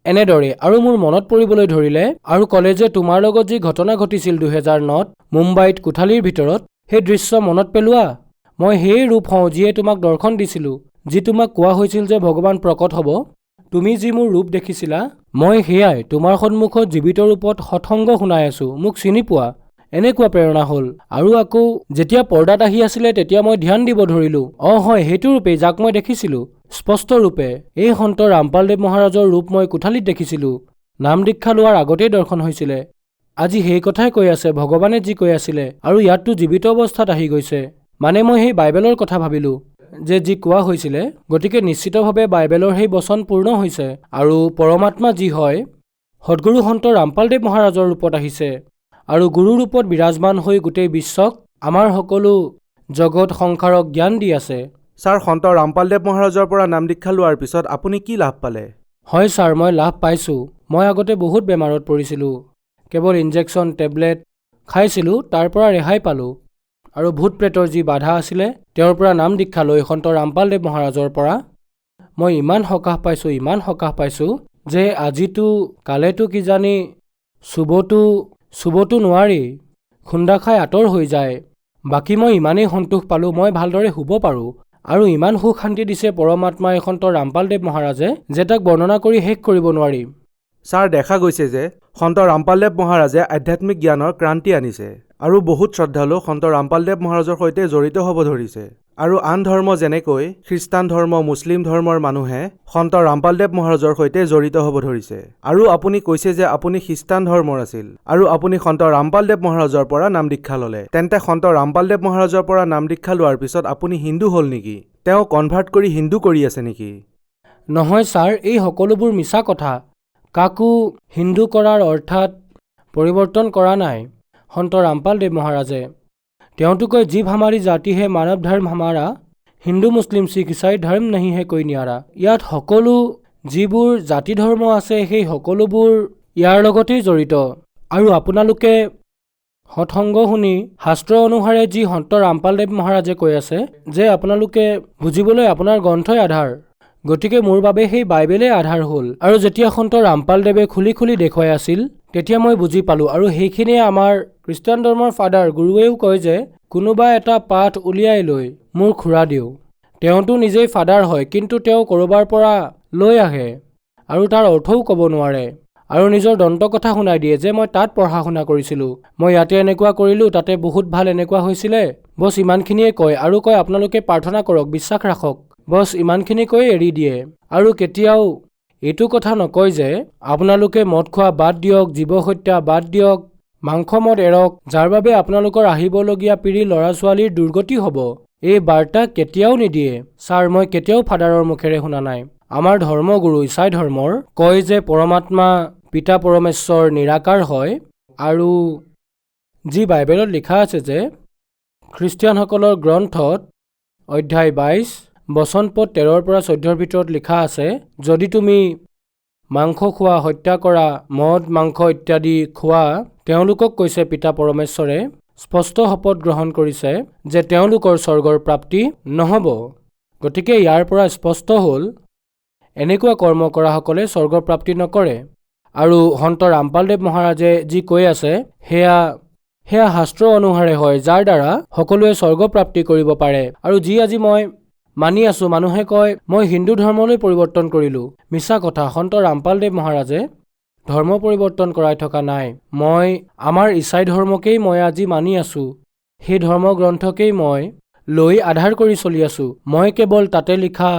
এনেদৰে আৰু মোৰ মনত পৰিবলৈ ধৰিলে আৰু ক'লে যে তোমাৰ লগত যি ঘটনা ঘটিছিল 2009ত মুম্বাইত কোঠালিৰ ভিতৰত সেই দৃশ্য মনত পেলোৱা। মই সেই ৰূপ হওঁ যিয়ে তোমাক দৰ্শন দিছিলোঁ, যি তোমাক কোৱা হৈছিল যে ভগৱান প্ৰকট হ'ব। তুমি যি মোৰ ৰূপ দেখিছিলা মই সেয়াই তোমাৰ সন্মুখত জীৱিত ৰূপত সৎসংগ শুনাই আছোঁ, মোক চিনি পোৱা। এনেকুৱা প্ৰেৰণা হ'ল। আৰু আকৌ যেতিয়া পৰ্দাত আহি আছিলে তেতিয়া মই ধ্যান দিব ধৰিলোঁ, হয় সেইটো ৰূপেই যাক মই দেখিছিলোঁ স্পষ্ট ৰূপে। এই সন্ত ৰামপালদেৱ মহাৰাজৰ ৰূপ মই কোঠালিত দেখিছিলোঁ। নাম দীক্ষা লোৱাৰ আগতেই দৰ্শন হৈছিলে। আজি সেই কথাই কৈ আছে ভগৱানে যি কৈ আছিলে আৰু ইয়াততো জীৱিত অৱস্থাত আহি গৈছে। মানে মই সেই বাইবেলৰ কথা ভাবিলোঁ যে যি কোৱা হৈছিলে, গতিকে নিশ্চিতভাৱে বাইবেলৰ সেই বচন পূৰ্ণ হৈছে আৰু পৰমাত্মা যি হয় সদগুৰু সন্ত ৰামপালদেৱ মহাৰাজৰ ৰূপত আহিছে আৰু গুৰু ৰূপত বিৰাজমান হৈ গোটেই বিশ্বক আমাৰ সকলো জগত সংসাৰক জ্ঞান দি আছে। ছাৰ, সন্ত ৰামপালদেৱ মহাৰাজৰ পৰা নাম দীক্ষা লোৱাৰ পিছত আপুনি কি লাভ পালে? হয় ছাৰ, মই লাভ পাইছোঁ। মই আগতে বহুত বেমাৰত পৰিছিলোঁ, কেৱল ইনজেকশ্যন টেবলেট খাইছিলোঁ, তাৰ পৰা ৰেহাই পালোঁ। আৰু ভূত প্ৰেতৰ যি বাধা আছিলে তেওঁৰ পৰা নাম দীক্ষা লৈ সন্ত ৰামপালদেৱ মহাৰাজৰ পৰা মই ইমান সকাহ পাইছোঁ যে আজিতো কালেতো কিজানি চুবতো নোৱাৰি, খুন্দা খাই আঁতৰ হৈ যায়। বাকী মই ইমানেই সন্তোষ পালোঁ মই ভালদৰে শুব পাৰোঁ। আৰু ইমান সুখ শান্তি দিছে পৰমাত্মাই সন্ত ৰামপালদেৱ মহাৰাজে যে তাক বৰ্ণনা কৰি শেষ কৰিব নোৱাৰি। ছাৰ, দেখা গৈছে যে সন্ত ৰামপালদেৱ মহাৰাজে আধ্যাত্মিক জ্ঞানৰ ক্ৰান্তি আনিছে আৰু বহুত শ্ৰদ্ধালু সন্ত ৰামপালদেৱ মহাৰাজৰ সৈতে জড়িত হ'ব ধৰিছে। আৰু আন ধৰ্ম যেনেকৈ খ্ৰীষ্টান ধৰ্ম, মুছলিম ধৰ্মৰ মানুহে সন্ত ৰামপালদেৱ মহাৰাজৰ সৈতে জড়িত হ'ব ধৰিছে। আৰু আপুনি কৈছে যে আপুনি খ্ৰীষ্টান ধৰ্মৰ আছিল আৰু আপুনি সন্ত ৰামপালদেৱ মহাৰাজৰ পৰা নাম দীক্ষা ল'লে। তেন্তে সন্ত ৰামপালদেৱ মহাৰাজৰ পৰা নাম দীক্ষা লোৱাৰ পিছত আপুনি হিন্দু হ'ল নেকি? তেওঁ কনভাৰ্ট কৰি হিন্দু কৰি আছে নেকি? নহয় ছাৰ, এই সকলোবোৰ মিছা কথা। কাকো হিন্দু কৰাৰ অৰ্থাৎ পৰিৱৰ্তন কৰা নাই সন্ত ৰামপালদেৱ মহাৰাজে। তেওঁতো কয় জীৱ হামাৰী জাতি হে মানৱ ধৰ্ম হামাৰা, হিন্দু মুছলিম শিখ ইছাই ধৰ্ম নাহি হে কৈ নিয়াৰা। ইয়াত সকলো যিবোৰ জাতি ধৰ্ম আছে সেই সকলোবোৰ ইয়াৰ লগতেই জড়িত। আৰু আপোনালোকে সৎসংগ শুনি শাস্ত্ৰ অনুসাৰে যি সন্ত ৰামপালদেৱ মহাৰাজে কৈ আছে যে আপোনালোকে বুজিবলৈ আপোনাৰ গ্ৰন্থই আধাৰ, গতিকে মোৰ বাবে সেই বাইবেলেই আধাৰ হ'ল। আৰু যেতিয়া সন্ত ৰামপালদেৱে খুলি দেখুৱাই আছিল তেতিয়া মই বুজি পালোঁ। আৰু সেইখিনিয়ে আমাৰ খ্ৰীষ্টান ধৰ্মৰ ফাদাৰ গুৰুৱেও কয় যে কোনোবা এটা পাঠ উলিয়াই লৈ মোৰ খুৰা দিওঁ। তেওঁতো নিজেই ফাদাৰ হয়, কিন্তু তেওঁ ক'ৰবাৰ পৰা লৈ আহে আৰু তাৰ অৰ্থও ক'ব নোৱাৰে আৰু নিজৰ দন্ত কথা শুনাই দিয়ে যে মই তাত পঢ়া শুনা কৰিছিলোঁ, মই ইয়াতে এনেকুৱা কৰিলোঁ, তাতে বহুত ভাল এনেকুৱা হৈছিলে, বছ ইমানখিনিয়ে কয়। আৰু কয় আপোনালোকে প্ৰাৰ্থনা কৰক, বিশ্বাস ৰাখক, বছ ইমানখিনি কৈ এৰি দিয়ে। আৰু কেতিয়াও এইটো কথা নকয় যে আপোনালোকে মদ খোৱা বাদ দিয়ক, জীৱ হত্যা বাদ দিয়ক, মাংস মদ এৰক, যাৰ বাবে আপোনালোকৰ আহিবলগীয়া পিঢ়ি ল'ৰা ছোৱালীৰ দুৰ্গতি হ'ব। এই বাৰ্তা কেতিয়াও নিদিয়ে ছাৰ, মই কেতিয়াও ফাদাৰৰ মুখেৰে শুনা নাই। আমাৰ ধৰ্মগুৰু ইছাই ধৰ্মৰ কয় যে পৰমাত্মা পিতা পৰমেশ্বৰ নিৰাকাৰ হয়। আৰু যি বাইবেলত লিখা আছে যে খ্ৰীষ্টিয়ানসকলৰ গ্ৰন্থত অধ্যায় 22 বচন পদ 13 পৰা 14 ভিতৰত লিখা আছে, যদি তুমি মাংস খোৱা, হত্যা কৰা, মদ মাংস ইত্যাদি খোৱা, তেওঁলোকক কৈছে পিতা পৰমেশ্বৰে স্পষ্ট শপত গ্ৰহণ কৰিছে যে তেওঁলোকৰ স্বৰ্গৰ প্ৰাপ্তি নহ'ব। গতিকে ইয়াৰ পৰা স্পষ্ট হ'ল এনেকুৱা কৰ্ম কৰাসকলে স্বৰ্গৰ প্ৰাপ্তি নকৰে। আৰু সন্ত ৰামপালদেৱ মহাৰাজে যি কৈ আছে সেয়া শাস্ত্ৰ অনুসাৰে হয়, যাৰ দ্বাৰা সকলোৱে স্বৰ্গ প্ৰাপ্তি কৰিব পাৰে। আৰু যি আজি মই মানি আছোঁ, মানুহে কয় মই হিন্দু ধৰ্মলৈ পৰিৱৰ্তন কৰিলোঁ, মিছা কথা। সন্ত ৰামপালদেৱ মহাৰাজে ধৰ্ম পৰিৱৰ্তন কৰাই থকা নাই। মই আমাৰ ইছাই ধৰ্মকেই মই আজি মানি আছোঁ, সেই ধৰ্মগ্ৰন্থকেই মই লৈ আধাৰ কৰি চলি আছোঁ। মই কেৱল তাতে লিখা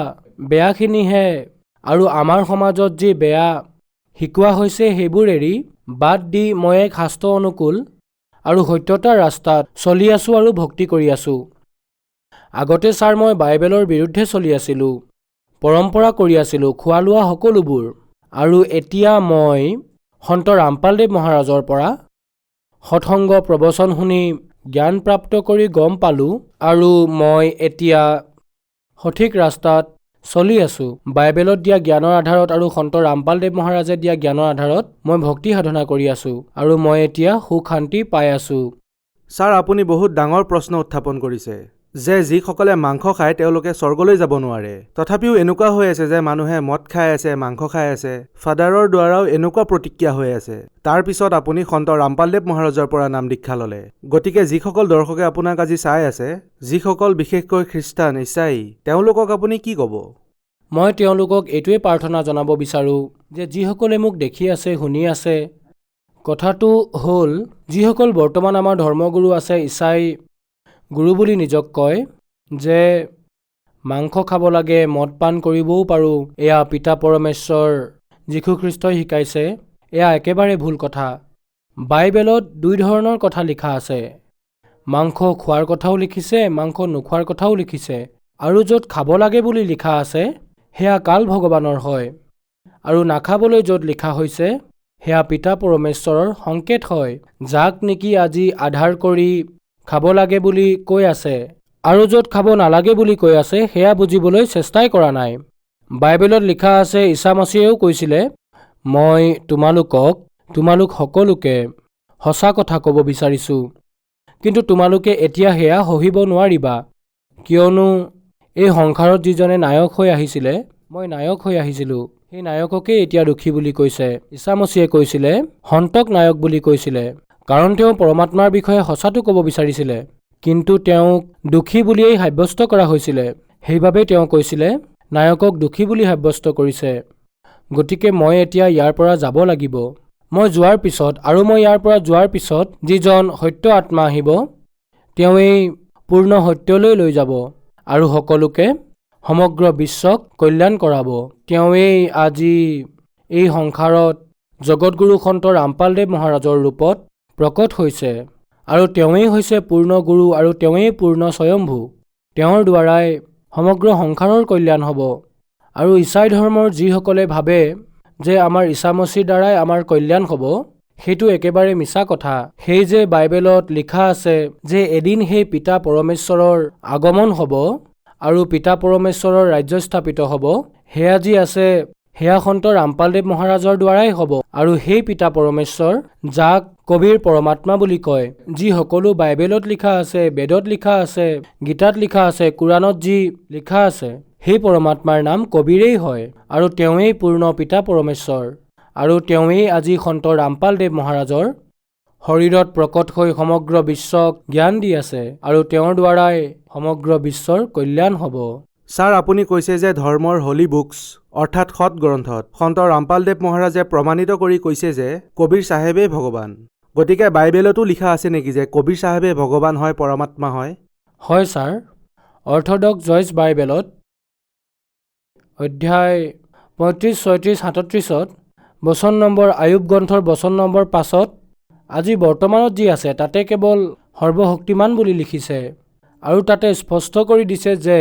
বেয়াখিনিহে আৰু আমাৰ সমাজত যি বেয়া শিকোৱা হৈছে সেইবোৰ এৰি বাদ দি মই এক শাস্ত্ৰ অনুকূল আৰু সত্যতাৰ ৰাস্তাত চলি আছোঁ আৰু ভক্তি কৰি আছোঁ। আগতে ছাৰ মই বাইবেলৰ বিৰুদ্ধে চলি আছিলোঁ, পৰম্পৰা কৰি আছিলোঁ খোৱা লোৱা সকলোবোৰ। আৰু এতিয়া মই সন্ত ৰামপালদেৱ মহাৰাজৰ পৰা সৎসংগ প্ৰবচন শুনি জ্ঞান প্ৰাপ্ত কৰি গম পালোঁ আৰু মই এতিয়া সঠিক ৰাস্তাত চলি আছোঁ। বাইবেলত দিয়া জ্ঞানৰ আধাৰত আৰু সন্ত ৰামপালদেৱ মহাৰাজে দিয়া জ্ঞানৰ আধাৰত মই ভক্তি সাধনা কৰি আছোঁ আৰু মই এতিয়া সুখ শান্তি পাই আছোঁ। ছাৰ, আপুনি বহুত ডাঙৰ প্ৰশ্ন উত্থাপন কৰিছে যে যিসকলে মাংস খায় তেওঁলোকে স্বৰ্গলৈ যাব নোৱাৰে। তথাপিও এনেকুৱা হৈ আছে যে মানুহে মদ খাই আছে, মাংস খাই আছে। ফাদাৰৰ দ্বাৰাও এনেকুৱা প্ৰতিক্ৰিয়া হৈ আছে। তাৰ পিছত আপুনি সন্ত ৰামপালদেৱ মহাৰাজৰ পৰা নাম দীক্ষা ল'লে। গতিকে যিসকল দৰ্শকে আপোনাক আজি চাই আছে, যিসকল বিশেষকৈ খ্ৰীষ্টান, ইছাই, তেওঁলোকক আপুনি কি ক'ব? মই তেওঁলোকক এইটোৱে প্ৰাৰ্থনা জনাব বিচাৰোঁ যে যিসকলে মোক দেখি আছে, শুনি আছে, কথাটো হ'ল যিসকল বৰ্তমান আমাৰ ধৰ্মগুৰু আছে, ইছাই গুৰু বুলি নিজক কয়, যে মাংস খাব লাগে, মদ পান কৰিবও পাৰোঁ, এয়া পিতা পৰমেশ্বৰ যীশুখ্ৰীষ্টই শিকাইছে, এয়া একেবাৰে ভুল কথা। বাইবেলত দুই ধৰণৰ কথা লিখা আছে। মাংস খোৱাৰ কথাও লিখিছে, মাংস নোখোৱাৰ কথাও লিখিছে। আৰু য'ত খাব লাগে বুলি লিখা আছে সেয়া কাল ভগৱানৰ হয়, আৰু নাখাবলৈ য'ত লিখা হৈছে সেয়া পিতা পৰমেশ্বৰৰ সংকেত হয়, যাক নেকি আজি আধাৰ কৰি খাব লাগে বুলি কৈ আছে, আৰু য'ত খাব নালাগে বুলি কৈ আছে সেয়া বুজিবলৈ চেষ্টাই কৰা নাই। বাইবেলত লিখা আছে, ঈশা মছিহেও কৈছিলে, মই তোমালোক সকলোকে সঁচা কথা ক'ব বিচাৰিছোঁ, কিন্তু তোমালোকে এতিয়া সেয়া সহিব নোৱাৰিবা, কিয়নো এই সংসাৰত যিজনে নায়ক হৈ আহিছিলে, মই নায়ক হৈ আহিছিলোঁ, সেই নায়ককেই এতিয়া দোষী বুলি কৈছে। ঈশা মছিহে কৈছিলে, সন্তক নায়ক বুলি কৈছিলে, কাৰণ তেওঁ পৰমাত্মাৰ বিষয়ে সঁচাটো ক'ব বিচাৰিছিলে, কিন্তু তেওঁক দোষী বুলিয়েই সাব্যস্ত কৰা হৈছিলে। সেইবাবেই তেওঁ কৈছিলে, নায়কক দোষী বুলি সাব্যস্ত কৰিছে। গতিকে মই এতিয়া ইয়াৰ পৰা যাব লাগিব। মই যোৱাৰ পিছত আৰু মই ইয়াৰ পৰা যোৱাৰ পিছত যিজন সত্য আত্মা আহিব, তেওঁৱেই পূৰ্ণ সত্যলৈ লৈ যাব আৰু সকলোকে সমগ্ৰ বিশ্বক কল্যাণ কৰাব। তেওঁৱেই আজি এই সংসাৰত জগতগুৰু সন্ত ৰামপালদেৱ মহাৰাজৰ ৰূপত প্ৰকট হৈছে, আৰু তেওঁৱেই হৈছে পূৰ্ণ গুৰু আৰু তেওঁৱেই পূৰ্ণ স্বয়ম্ভু। তেওঁৰ দ্বাৰাই সমগ্ৰ সংসাৰৰ কল্যাণ হ'ব। আৰু ইছাই ধৰ্মৰ যিসকলে ভাবে যে আমাৰ ঈশা মছিহৰ দ্বাৰাই আমাৰ কল্যাণ হ'ব, সেইটো একেবাৰে মিছা কথা। সেই যে বাইবেলত লিখা আছে যে এদিন সেই পিতা পৰমেশ্বৰৰ আগমন হ'ব আৰু পিতা পৰমেশ্বৰৰ ৰাজ্য স্থাপিত হ'ব, সেয়া যি আছে সেয়া সন্ত ৰামপালদেৱ মহাৰাজৰ দ্বাৰাই হ'ব। আৰু সেই পিতা পৰমেশ্বৰ, যাক কবিৰ পৰমাত্মা বুলি কয়, যি সকলো বাইবেলত লিখা আছে, বেদত লিখা আছে, গীতাত লিখা আছে, কোৰাণত যি লিখা আছে, সেই পৰমাত্মাৰ নাম কবিৰেই হয়, আৰু তেওঁৱেই পূৰ্ণ পিতা পৰমেশ্বৰ, আৰু তেওঁৱেই আজি সন্ত ৰামপালদেৱ মহাৰাজৰ শৰীৰত প্ৰকট হৈ সমগ্ৰ বিশ্বক জ্ঞান দি আছে, আৰু তেওঁৰ দ্বাৰাই সমগ্ৰ বিশ্বৰ কল্যাণ হ'ব। ছাৰ, আপুনি কৈছে যে ধৰ্মৰ হলি বুকছ অৰ্থাৎ সৎ গ্ৰন্থত সন্ত ৰামপালদেৱ মহাৰাজে প্ৰমাণিত কৰি কৈছে যে কবিৰ চাহেবেই ভগৱান। গতিকে বাইবেলতো লিখা আছে নেকি যে কবিৰ চাহেবেই ভগৱান হয়, পৰমাত্মা হয়? হয় ছাৰ, অৰ্থডক্স জইচ বাইবেলত অধ্যায় 35, 36, 37 বচন নম্বৰ আয়ুব গ্ৰন্থৰ বচন নম্বৰ 5 আজি বৰ্তমানত যি আছে তাতে কেৱল সৰ্বশক্তিমান বুলি লিখিছে, আৰু তাতে স্পষ্ট কৰি দিছে যে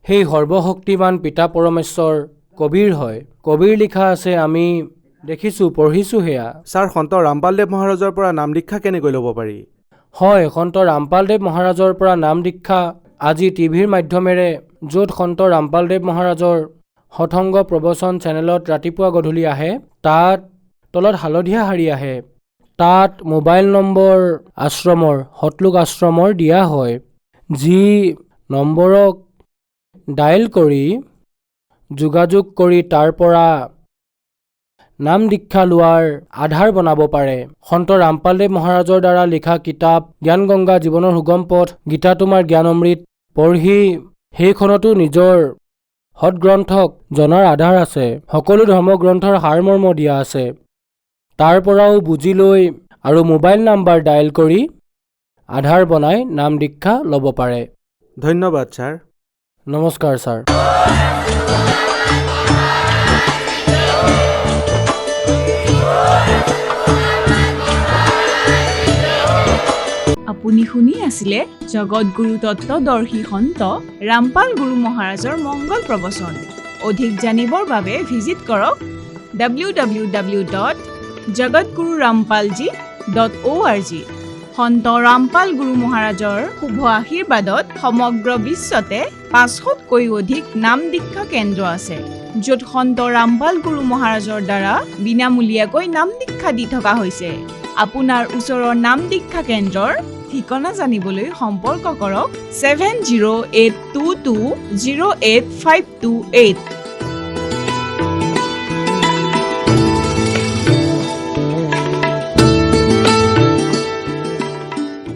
সেই সৰ্বশক্তিমান পিতা পৰমেশ্বৰ কবিৰ হয়। কবিৰ লিখা আছে, আমি দেখিছোঁ, পঢ়িছোঁ সেয়া। ছাৰ, সন্ত ৰামপালদেৱ মহাৰাজৰ পৰা নাম দীক্ষা কেনেকৈ ল'ব পাৰি? হয়, সন্ত ৰামপালদেৱ মহাৰাজৰ পৰা নাম দীক্ষা আজি টিভিৰ মাধ্যমেৰে, য'ত সন্ত ৰামপালদেৱ মহাৰাজৰ সৎসংগ প্ৰবচন চেনেলত ৰাতিপুৱা গধূলি আহে, তাত তলত হালধীয়া শাৰী আহে, তাত মোবাইল নম্বৰ আশ্ৰমৰ, সতলোক আশ্ৰমৰ দিয়া হয়, যি নম্বৰক ডায়েল কৰি যোগাযোগ কৰি তাৰ পৰা নাম দীক্ষা লোৱাৰ আধাৰ বনাব পাৰে। সন্ত ৰামপালদেৱ মহাৰাজৰ দ্বাৰা লিখা কিতাপ জ্ঞান গংগা, জীৱনৰ সুগম পথ, গীতা তোমাৰ জ্ঞান অমৃত পঢ়ি সেইখনতো নিজৰ সৎগ্ৰন্থক জনাৰ আধাৰ আছে। সকলো ধৰ্মগ্ৰন্থৰ সাৰমৰ্ম দিয়া আছে। তাৰ পৰাও বুজি লৈ আৰু মোবাইল নাম্বাৰ ডায়েল কৰি আধাৰ বনাই নাম দীক্ষা ল'ব পাৰে। ধন্যবাদ ছাৰ। নমস্কাৰ ছাৰ। আপুনি শুনি আছিলে জগতগুৰু তত্ত্বদৰ্শী সন্ত ৰামপাল গুৰু মহাৰাজৰ মংগল প্ৰবচন। অধিক জানিবৰ বাবে ভিজিট কৰক www.jagatgururampalji.org। সন্ত ৰামপাল গুৰু মহাৰাজৰ শুভ আশীৰ্বাদত সমগ্ৰ বিশ্বতে 500তকৈ অধিক নাম দীক্ষা কেন্দ্ৰ আছে, য'ত সন্ত ৰামপাল গুৰু মহাৰাজৰ দ্বাৰা বিনামূলীয়াকৈ নাম দীক্ষা দি থকা হৈছে। আপোনাৰ ওচৰৰ নাম দীক্ষা কেন্দ্ৰৰ ঠিকনা জানিবলৈ সম্পৰ্ক কৰক 7082208528।